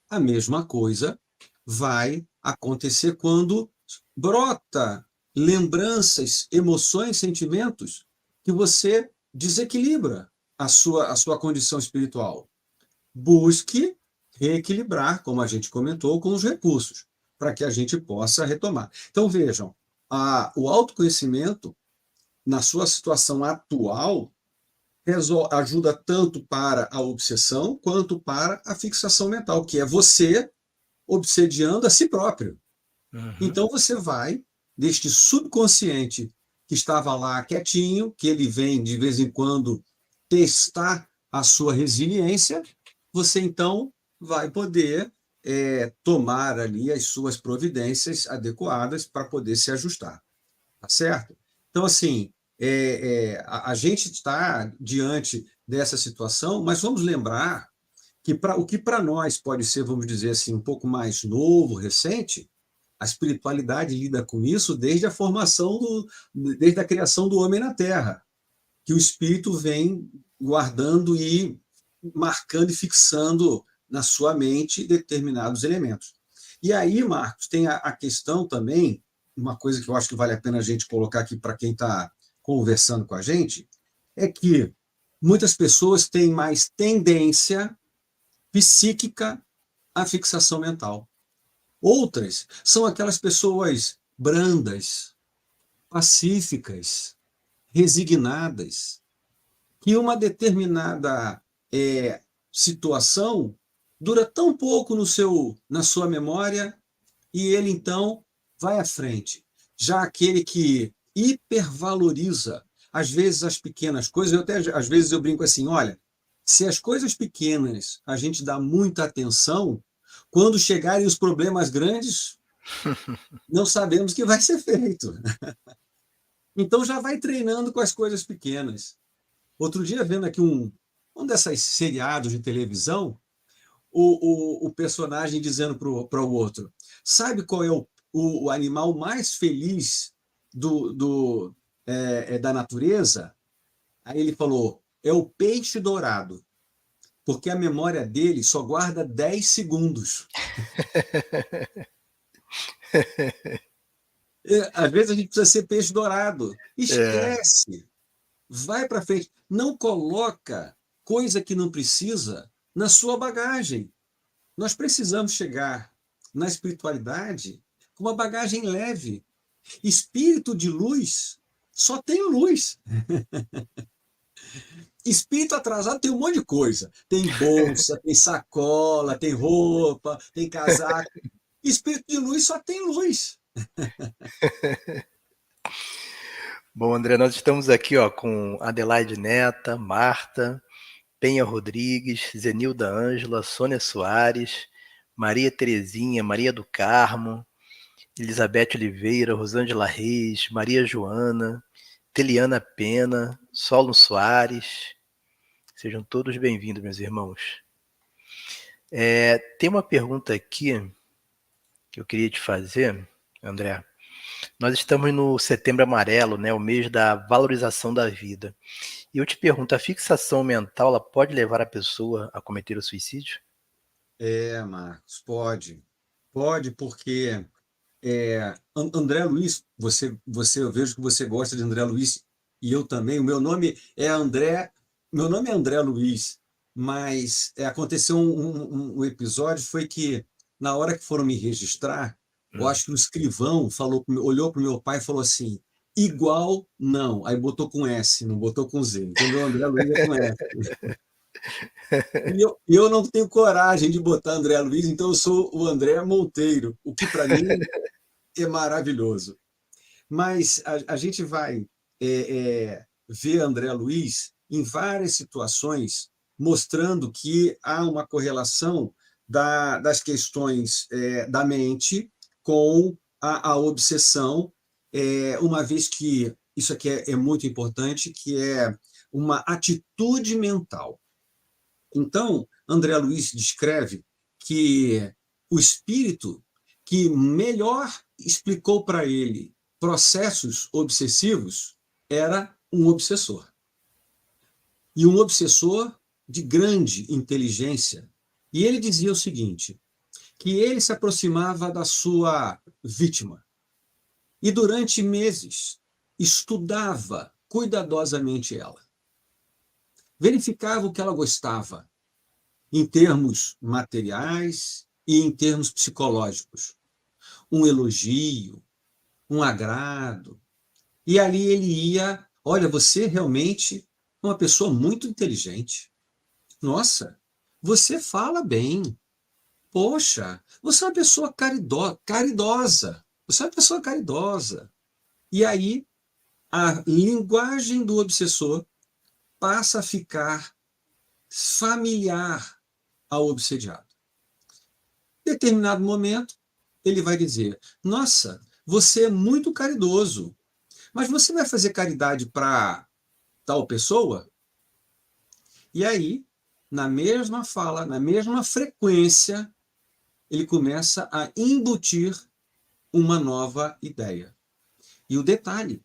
A mesma coisa vai acontecer quando brota lembranças, emoções, sentimentos que você desequilibra a sua condição espiritual. Busque reequilibrar, como a gente comentou, com os recursos, para que a gente possa retomar. Então, vejam, o autoconhecimento, na sua situação atual, ajuda tanto para a obsessão quanto para a fixação mental, que é você obsediando a si próprio. Uhum. Então você vai deste subconsciente que estava lá quietinho, que ele vem de vez em quando testar a sua resiliência, você então vai poder tomar ali as suas providências adequadas para poder se ajustar, tá certo? Então, assim, a gente está diante dessa situação, mas vamos lembrar que o que para nós pode ser, vamos dizer assim, um pouco mais novo, recente, a espiritualidade lida com isso desde a formação desde a criação do homem na Terra, que o espírito vem guardando e marcando e fixando na sua mente determinados elementos. E aí, Marcos, tem a questão também, uma coisa que eu acho que vale a pena a gente colocar aqui para quem está conversando com a gente, é que muitas pessoas têm mais tendência psíquica à fixação mental. Outras são aquelas pessoas brandas, pacíficas, resignadas, que uma determinada situação dura tão pouco na sua memória e ele então vai à frente. Já aquele que hipervaloriza, às vezes, as pequenas coisas, às vezes eu brinco assim: olha, se as coisas pequenas a gente dá muita atenção, quando chegarem os problemas grandes, não sabemos o que vai ser feito. Então já vai treinando com as coisas pequenas. Outro dia, vendo aqui um dessas seriados de televisão, o personagem dizendo para o outro: sabe qual é o animal mais feliz da natureza? Aí ele falou: é o peixe dourado, porque a memória dele só guarda 10 segundos. Às vezes a gente precisa ser peixe dourado. É, Esquece, vai para frente. Não coloca coisa que não precisa na sua bagagem. Nós precisamos chegar na espiritualidade com uma bagagem leve. Espírito de luz só tem luz. Espírito atrasado tem um monte de coisa. Tem bolsa, tem sacola, tem roupa, tem casaco. Espírito de luz só tem luz. Bom, André, nós estamos aqui com Adelaide Neta, Marta, Penha Rodrigues, Zenilda Ângela, Sônia Soares, Maria Terezinha, Maria do Carmo, Elizabeth Oliveira, Rosângela Reis, Maria Joana, Teliana Pena, Solon Soares. Sejam todos bem-vindos, meus irmãos. Tem uma pergunta aqui que eu queria te fazer, André. Nós estamos no Setembro Amarelo, né, o mês da valorização da vida. E eu te pergunto, a fixação mental ela pode levar a pessoa a cometer o suicídio? Marcos, pode. Pode, porque André Luiz, eu vejo que você gosta de André Luiz, e eu também. Meu nome é André Luiz, mas aconteceu um episódio, foi que na hora que foram me registrar, Eu acho que o escrivão olhou para o meu pai e falou assim: igual não. Aí botou com S, não botou com Z. Entendeu? André Luiz é com S. E eu não tenho coragem de botar André Luiz, então eu sou o André Monteiro, o que para mim é maravilhoso. Mas a gente vai ver André Luiz em várias situações, mostrando que há uma correlação das questões da mente com a obsessão, uma vez que isso aqui é muito importante, que é uma atitude mental. Então, André Luiz descreve que o espírito que melhor explicou para ele processos obsessivos era um obsessor. E um obsessor de grande inteligência. E ele dizia o seguinte, que ele se aproximava da sua vítima e durante meses estudava cuidadosamente ela. Verificava o que ela gostava, em termos materiais e em termos psicológicos. Um elogio, um agrado. E ali ele ia, olha, você realmente é uma pessoa muito inteligente. Nossa, você fala bem. Poxa, você é uma pessoa caridosa. Você é uma pessoa caridosa. E aí a linguagem do obsessor passa a ficar familiar ao obsediado. Em determinado momento, ele vai dizer: nossa, você é muito caridoso, mas você vai fazer caridade para tal pessoa? E aí, na mesma fala, na mesma frequência, ele começa a embutir uma nova ideia. E o detalhe,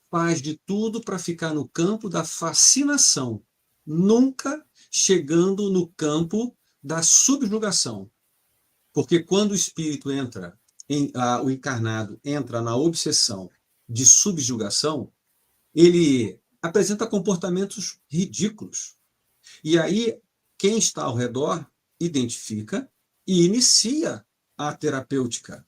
faz de tudo para ficar no campo da fascinação, nunca chegando no campo da subjugação. Porque quando o espírito entra, o encarnado entra na obsessão de subjugação, ele apresenta comportamentos ridículos. E aí, quem está ao redor identifica e inicia a terapêutica.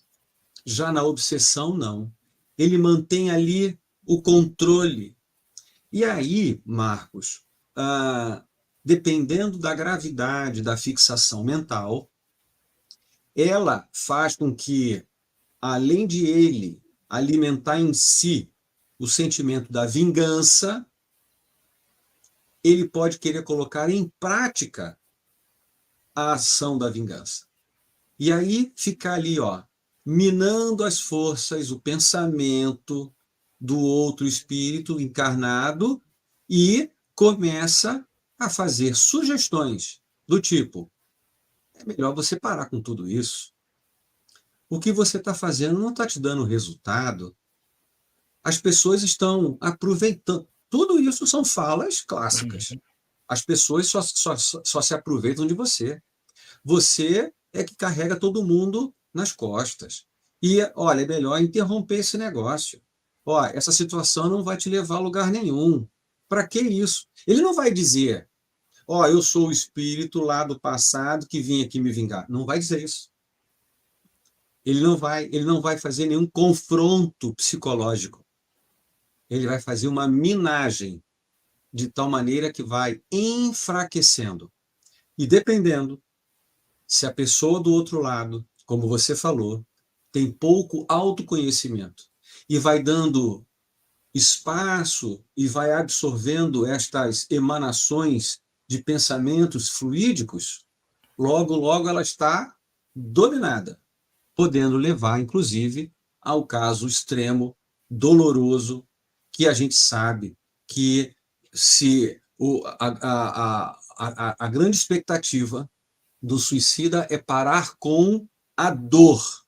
Já na obsessão, não. Ele mantém ali o controle. E aí, Marcos, dependendo da gravidade da fixação mental, ela faz com que, além de ele alimentar em si o sentimento da vingança, ele pode querer colocar em prática a ação da vingança. E aí ficar ali, ó, minando as forças, o pensamento do outro espírito encarnado e começa a fazer sugestões do tipo: é melhor você parar com tudo isso. O que você está fazendo não está te dando resultado. As pessoas estão aproveitando. Tudo isso são falas clássicas. Uhum. As pessoas só se aproveitam de você. Você é que carrega todo mundo nas costas. E, olha, é melhor interromper esse negócio. Ó, essa situação não vai te levar a lugar nenhum. Para que isso? Ele não vai dizer, ó, eu sou o espírito lá do passado que vim aqui me vingar. Não vai dizer isso. Ele não vai fazer nenhum confronto psicológico. Ele vai fazer uma minagem de tal maneira que vai enfraquecendo. E dependendo se a pessoa do outro lado, como você falou, tem pouco autoconhecimento e vai dando espaço e vai absorvendo estas emanações de pensamentos fluídicos, logo, logo ela está dominada, podendo levar, inclusive, ao caso extremo, doloroso, que a gente sabe que se a grande expectativa do suicida é parar com a dor.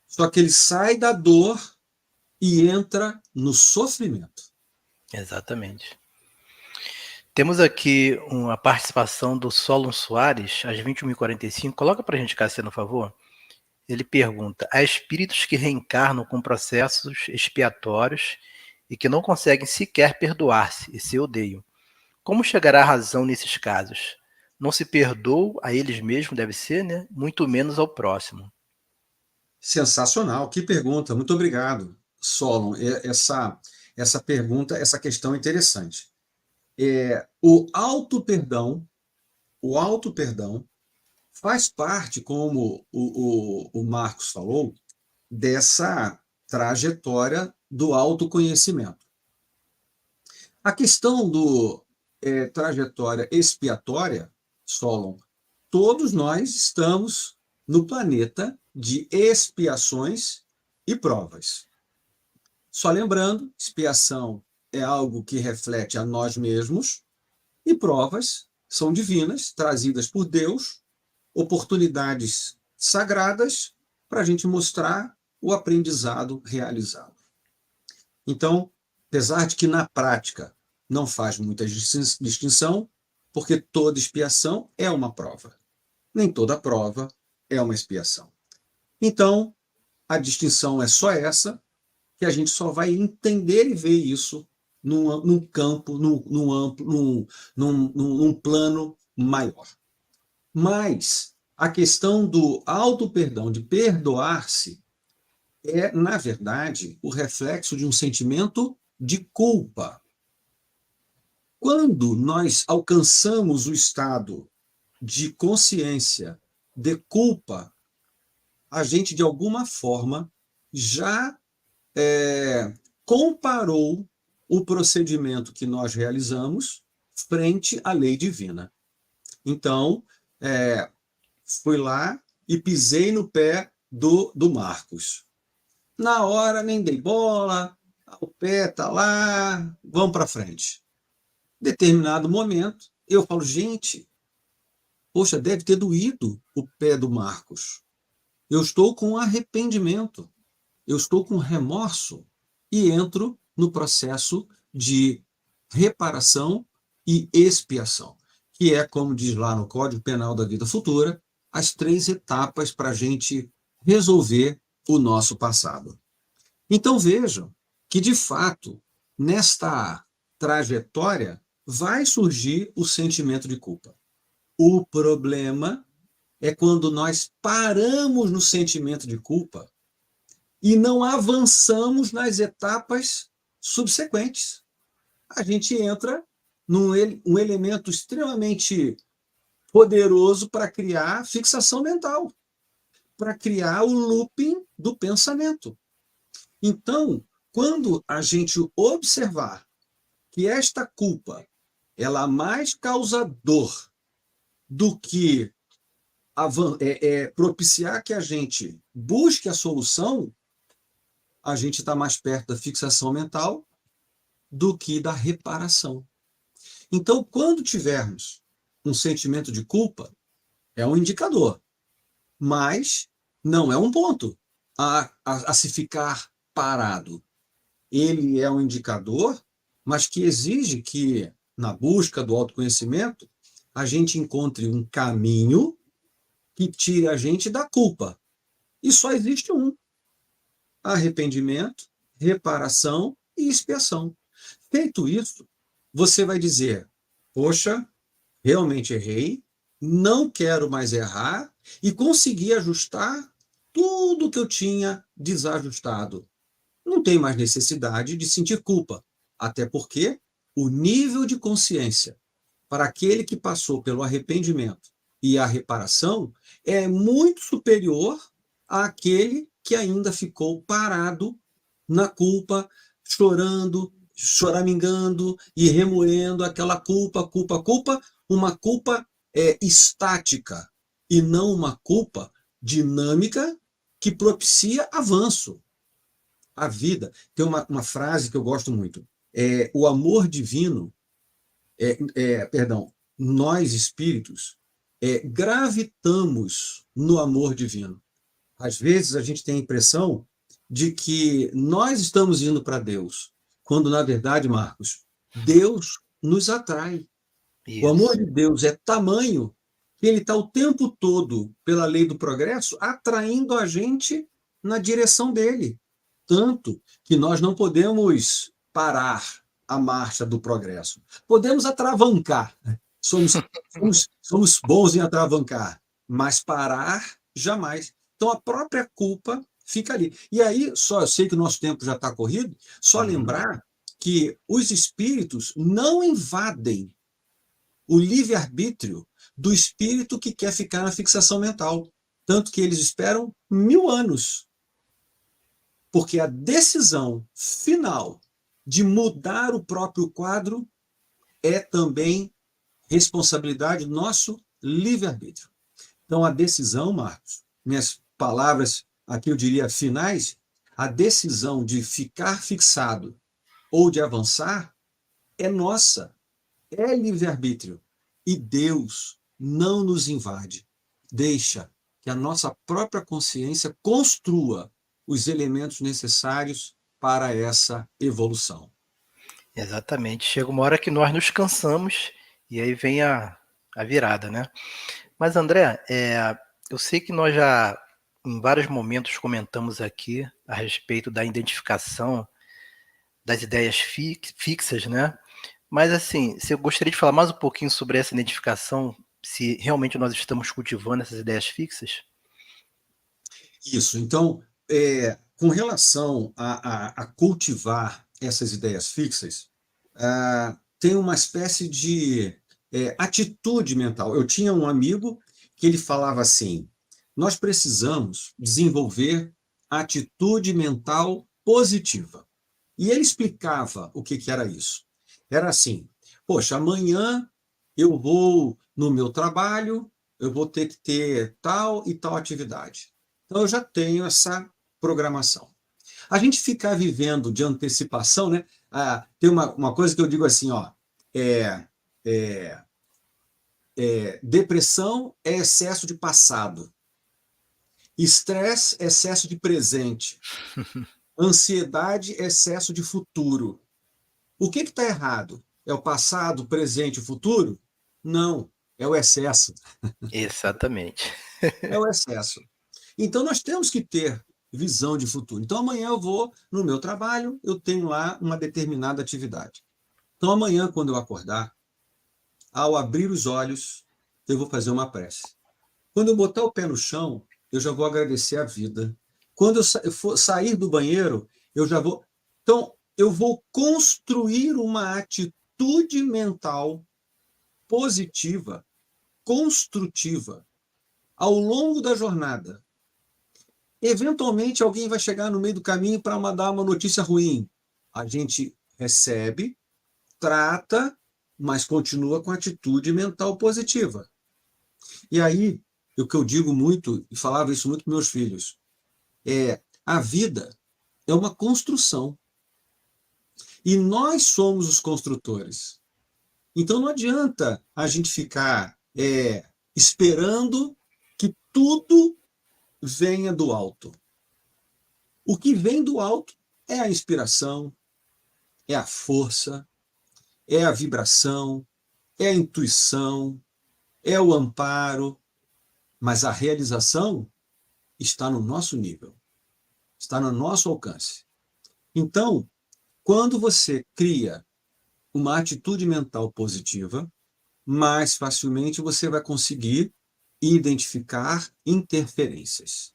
Só que ele sai da dor e entra no sofrimento. Exatamente. Temos aqui uma participação do Solon Soares, às 21h45. Coloca para a gente, Cassiano, por favor. Ele pergunta: há espíritos que reencarnam com processos expiatórios e que não conseguem sequer perdoar-se e se odeiam. Como chegará à razão nesses casos? Não se perdoam a eles mesmos, deve ser, né? Muito menos ao próximo. Sensacional, que pergunta. Muito obrigado, Solon. Essa pergunta, essa questão é interessante. O auto-perdão faz parte, como o Marcos falou, dessa trajetória do autoconhecimento. A questão do trajetória expiatória, Solon, todos nós estamos no planeta de expiações e provas. Só lembrando, expiação é algo que reflete a nós mesmos e provas são divinas, trazidas por Deus, oportunidades sagradas para a gente mostrar o aprendizado realizado. Então, apesar de que na prática não faz muita distinção, porque toda expiação é uma prova. Nem toda prova é uma expiação. Então, a distinção é só essa, que a gente só vai entender e ver isso num campo, num amplo, num plano maior. Mas a questão do auto-perdão, de perdoar-se, é, na verdade, o reflexo de um sentimento de culpa. Quando nós alcançamos o estado de consciência, de culpa, a gente, de alguma forma, já comparou o procedimento que nós realizamos frente à lei divina. Então, fui lá e pisei no pé do Marcos. Na hora, nem dei bola, o pé está lá, vamos para frente. Determinado momento, eu falo, gente, poxa, deve ter doído o pé do Marcos. Eu estou com arrependimento, eu estou com remorso e entro no processo de reparação e expiação, que é, como diz lá no Código Penal da Vida Futura, as 3 etapas para a gente resolver o nosso passado. Então vejam que, de fato, nesta trajetória vai surgir o sentimento de culpa. O problema é quando nós paramos no sentimento de culpa e não avançamos nas etapas subsequentes. A gente entra num um elemento extremamente poderoso para criar fixação mental, para criar o looping do pensamento. Então, quando a gente observar que esta culpa ela mais causa dor do que propiciar que a gente busque a solução, a gente está mais perto da fixação mental do que da reparação. Então, quando tivermos um sentimento de culpa, é um indicador, mas não é um ponto a se ficar parado. Ele é um indicador, mas que exige que, na busca do autoconhecimento, a gente encontre um caminho que tire a gente da culpa. E só existe um: arrependimento, reparação e expiação. Feito isso, você vai dizer, poxa, realmente errei, não quero mais errar, e consegui ajustar tudo que eu tinha desajustado. Não tem mais necessidade de sentir culpa, até porque o nível de consciência para aquele que passou pelo arrependimento e a reparação é muito superior àquele que ainda ficou parado na culpa, chorando, choramingando e remoendo aquela culpa, uma culpa estática e não uma culpa dinâmica que propicia avanço. A vida tem uma frase que eu gosto muito, o amor divino, nós espíritos gravitamos no amor divino. Às vezes a gente tem a impressão de que nós estamos indo para Deus, quando na verdade, Marcos, Deus nos atrai. Isso. O amor de Deus é tamanho que ele está o tempo todo, pela lei do progresso, atraindo a gente na direção dele. Tanto que nós não podemos parar a marcha do progresso. Podemos atravancar. Somos bons em atravancar, mas parar, jamais. Então, a própria culpa fica ali. E aí, só eu sei que o nosso tempo já está corrido, só Uhum. lembrar que os espíritos não invadem o livre-arbítrio do espírito que quer ficar na fixação mental. Tanto que eles esperam 1000 anos, porque a decisão final de mudar o próprio quadro é também responsabilidade do nosso livre-arbítrio. Então, a decisão, Marcos, minhas palavras aqui eu diria finais, a decisão de ficar fixado ou de avançar é nossa, é livre-arbítrio. E Deus não nos invade. Deixa que a nossa própria consciência construa os elementos necessários para essa evolução. Exatamente. Chega uma hora que nós nos cansamos e aí vem a virada, né? Mas, André, eu sei que nós já em vários momentos comentamos aqui a respeito da identificação das ideias fixas, né? Mas, assim, você gostaria de falar mais um pouquinho sobre essa identificação, se realmente nós estamos cultivando essas ideias fixas? Isso. Então, com relação a cultivar essas ideias fixas, tem uma espécie de atitude mental. Eu tinha um amigo que ele falava assim: nós precisamos desenvolver atitude mental positiva. E ele explicava o que era isso. Era assim: poxa, amanhã eu vou no meu trabalho, eu vou ter que ter tal e tal atividade. Então eu já tenho essa programação. A gente ficar vivendo de antecipação, né? Tem uma coisa que eu digo assim, ó, é, é, depressão é excesso de passado, estresse é excesso de presente, ansiedade é excesso de futuro. O que está errado? É o passado, o presente e o futuro? Não, é o excesso. Exatamente. É o excesso. Então, nós temos que ter visão de futuro. Então, amanhã eu vou no meu trabalho, eu tenho lá uma determinada atividade. Então, amanhã, quando eu acordar, ao abrir os olhos, eu vou fazer uma prece. Quando eu botar o pé no chão, eu já vou agradecer a vida. Quando eu for sair do banheiro, eu já vou. Então, eu vou construir uma atitude mental positiva, construtiva, ao longo da jornada. Eventualmente, alguém vai chegar no meio do caminho para dar uma notícia ruim. A gente recebe, trata, mas continua com atitude mental positiva. E aí, o que eu digo muito, e falava isso muito para meus filhos, a vida é uma construção. E nós somos os construtores. Então não adianta a gente ficar esperando que tudo venha do alto. O que vem do alto é a inspiração, é a força, é a vibração, é a intuição, é o amparo, mas a realização está no nosso nível, está no nosso alcance. Então, quando você cria uma atitude mental positiva, mais facilmente você vai conseguir identificar interferências.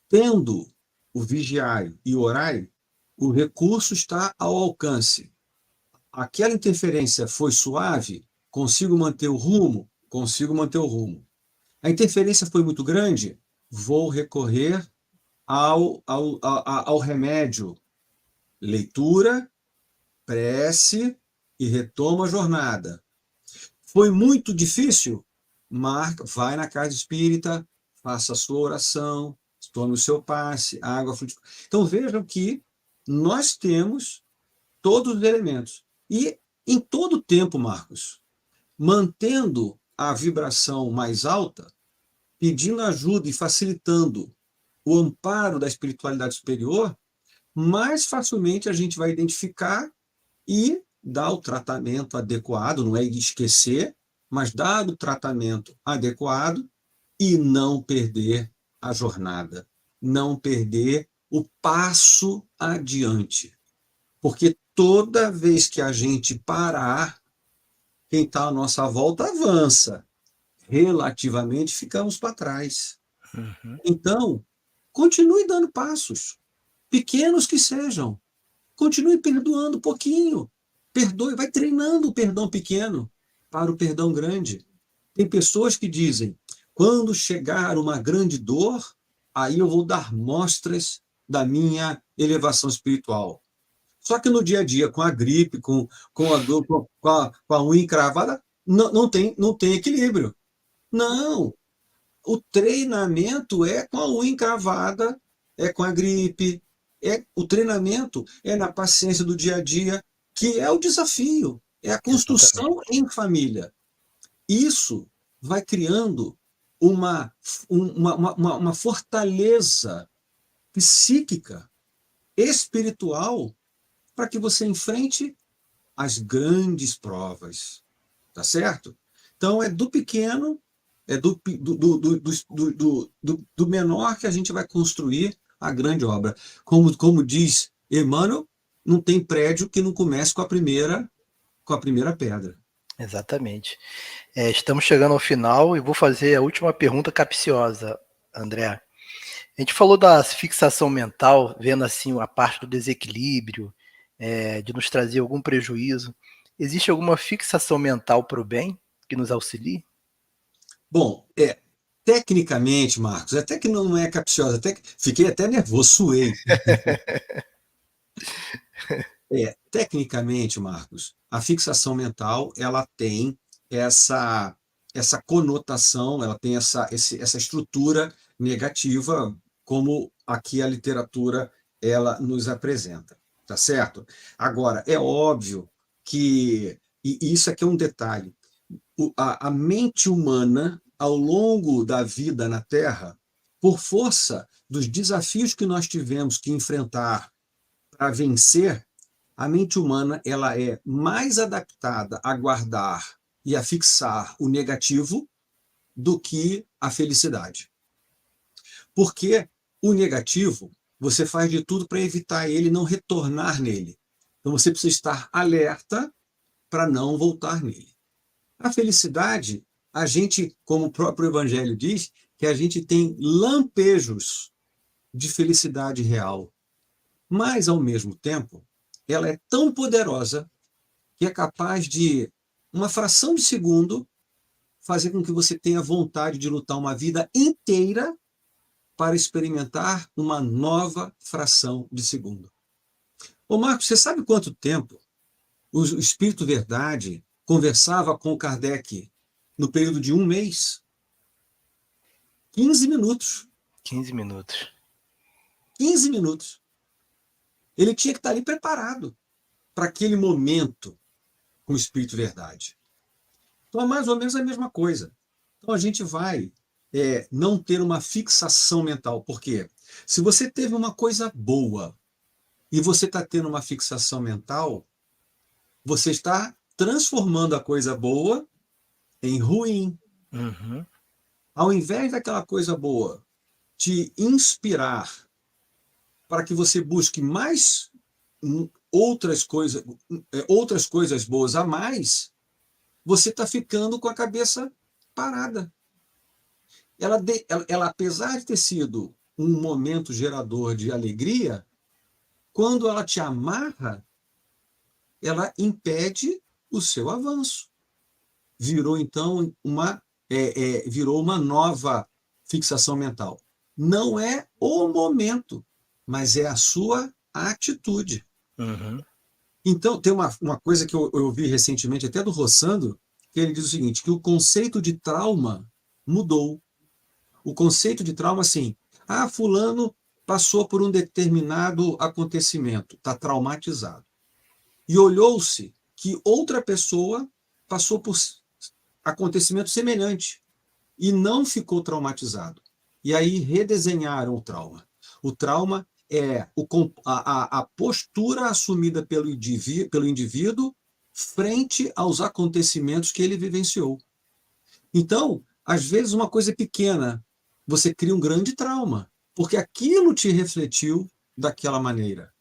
Tendo o vigiário e o orário, o recurso está ao alcance. Aquela interferência foi suave, consigo manter o rumo? Consigo manter o rumo. A interferência foi muito grande? Vou recorrer ao remédio. Leitura, prece e retoma a jornada. Foi muito difícil? Marca, vai na casa espírita, faça a sua oração, tome o seu passe, água, fruta. Então vejam que nós temos todos os elementos. E em todo tempo, Marcos, mantendo a vibração mais alta, pedindo ajuda e facilitando o amparo da espiritualidade superior, mais facilmente a gente vai identificar e dar o tratamento adequado, não é esquecer, mas dar o tratamento adequado e não perder a jornada, não perder o passo adiante. Porque toda vez que a gente parar, quem está à nossa volta avança. Relativamente ficamos para trás. Uhum. Então, continue dando passos, pequenos que sejam. Continue perdoando um pouquinho. Perdoe, vai treinando o perdão pequeno para o perdão grande. Tem pessoas que dizem: quando chegar uma grande dor, aí eu vou dar mostras da minha elevação espiritual. Só que no dia a dia, com a gripe, com a dor, com a unha encravada, não tem equilíbrio. Não, o treinamento é com a unha encravada, é com a gripe, o treinamento é na paciência do dia a dia, que é o desafio, é a construção Exatamente. em família. Isso vai criando uma fortaleza psíquica, espiritual, para que você enfrente as grandes provas, tá certo? Então, é do pequeno, é do menor que a gente vai construir a grande obra. Como diz Emmanuel, não tem prédio que não comece com a primeira pedra. Exatamente. Estamos chegando ao final e vou fazer a última pergunta capciosa, André. A gente falou da fixação mental, vendo assim a parte do desequilíbrio, de nos trazer algum prejuízo. Existe alguma fixação mental para o bem que nos auxilie? Bom, tecnicamente, Marcos, até que não é capciosa, fiquei até nervoso, suei. Tecnicamente, Marcos, a fixação mental ela tem essa essa conotação, ela tem essa estrutura negativa, como aqui a literatura ela nos apresenta, tá certo? Agora, é óbvio que, e isso aqui é um detalhe, a mente humana, ao longo da vida na Terra, por força dos desafios que nós tivemos que enfrentar para vencer, a mente humana ela é mais adaptada a guardar e a fixar o negativo do que a felicidade. Porque o negativo, você faz de tudo para evitar ele não retornar nele. Então você precisa estar alerta para não voltar nele. A felicidade, a gente, como o próprio Evangelho diz, que a gente tem lampejos de felicidade real. Mas, ao mesmo tempo, ela é tão poderosa que é capaz de, uma fração de segundo, fazer com que você tenha vontade de lutar uma vida inteira para experimentar uma nova fração de segundo. Ô Marcos, você sabe quanto tempo o Espírito Verdade conversava com o Kardec no período de um mês? 15 minutos. 15 minutos. 15 minutos. Ele tinha que estar ali preparado para aquele momento com o Espírito Verdade. Então é mais ou menos a mesma coisa. Então a gente vai não ter uma fixação mental. Por quê? Se você teve uma coisa boa e você está tendo uma fixação mental, você está transformando a coisa boa em ruim. Uhum. Ao invés daquela coisa boa te inspirar para que você busque mais outras coisas boas a mais, você está ficando com a cabeça parada. Ela, apesar de ter sido um momento gerador de alegria, quando ela te amarra, ela impede o seu avanço. Virou, então, virou uma nova fixação mental. Não é o momento, mas é a sua atitude. Uhum. Então, tem uma coisa que eu ouvi recentemente, até do Rossandro, que ele diz o seguinte, que o conceito de trauma mudou. O conceito de trauma, assim, fulano passou por um determinado acontecimento, está traumatizado. E olhou-se que outra pessoa passou por acontecimento semelhante e não ficou traumatizado. E aí redesenharam o trauma. O trauma é a postura assumida pelo indivíduo frente aos acontecimentos que ele vivenciou. Então, às vezes, uma coisa pequena, você cria um grande trauma, porque aquilo te refletiu daquela maneira.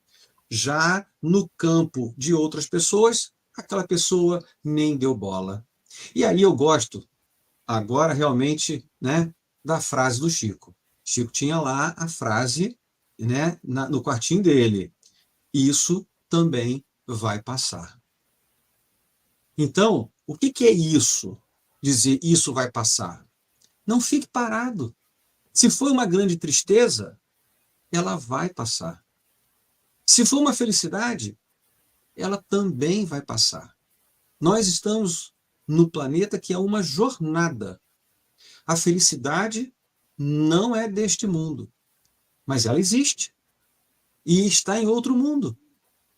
Já no campo de outras pessoas, aquela pessoa nem deu bola. E aí eu gosto, agora realmente, né, da frase do Chico. Chico tinha lá a frase, né, no quartinho dele: isso também vai passar. Então, o que é isso? Dizer isso vai passar. Não fique parado. Se for uma grande tristeza, ela vai passar. Se for uma felicidade, ela também vai passar. Nós estamos no planeta que é uma jornada. A felicidade não é deste mundo, mas ela existe e está em outro mundo.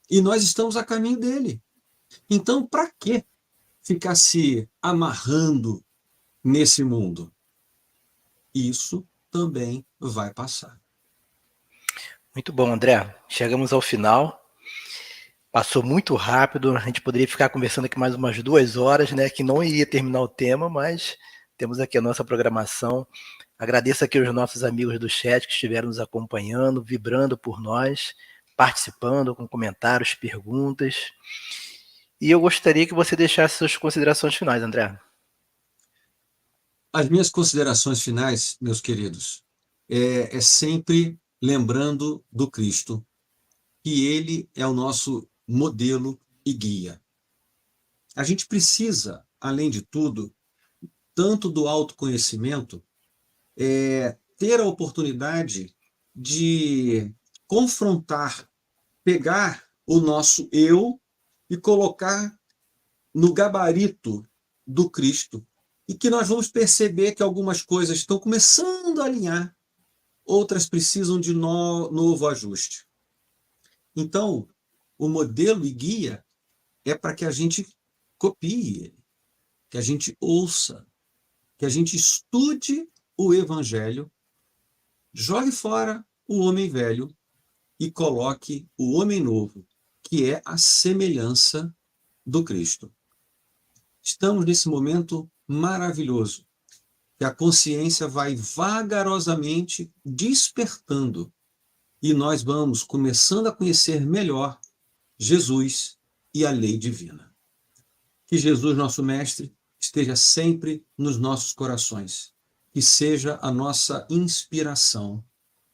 E nós estamos a caminho dele. Então, para que ficar se amarrando nesse mundo? Isso também vai passar. Muito bom, André. Chegamos ao final. Passou muito rápido. A gente poderia ficar conversando aqui mais umas 2 horas, né? Que não iria terminar o tema, mas temos aqui a nossa programação. Agradeço aqui aos nossos amigos do chat que estiveram nos acompanhando, vibrando por nós, participando com comentários, perguntas. E eu gostaria que você deixasse suas considerações finais, André. As minhas considerações finais, meus queridos, é sempre lembrando do Cristo, que ele é o nosso modelo e guia. A gente precisa, além de tudo, tanto do autoconhecimento, ter a oportunidade de confrontar, pegar o nosso eu e colocar no gabarito do Cristo. E que nós vamos perceber que algumas coisas estão começando a alinhar, outras precisam de novo ajuste. Então, o modelo e guia é para que a gente copie ele, que a gente ouça, que a gente estude o Evangelho, jogue fora o homem velho e coloque o homem novo, que é a semelhança do Cristo. Estamos nesse momento maravilhoso, que a consciência vai vagarosamente despertando e nós vamos começando a conhecer melhor Jesus e a lei divina. Que Jesus, nosso Mestre, esteja sempre nos nossos corações, que seja a nossa inspiração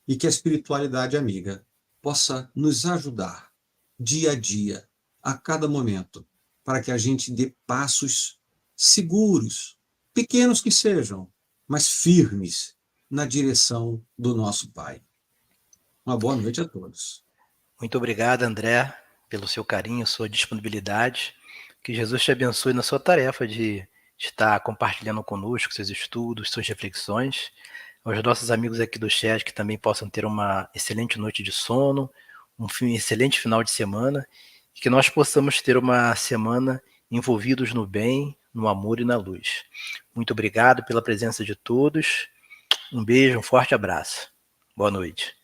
e que a espiritualidade amiga possa nos ajudar dia a dia, a cada momento, para que a gente dê passos seguros, pequenos que sejam, mas firmes na direção do nosso Pai. Uma boa noite a todos. Muito obrigado, André, pelo seu carinho, sua disponibilidade. Que Jesus te abençoe na sua tarefa de estar compartilhando conosco seus estudos, suas reflexões. Aos nossos amigos aqui do chat que também possam ter uma excelente noite de sono, um excelente final de semana e que nós possamos ter uma semana envolvidos no bem, no amor e na luz. Muito obrigado pela presença de todos. Um beijo, um forte abraço. Boa noite.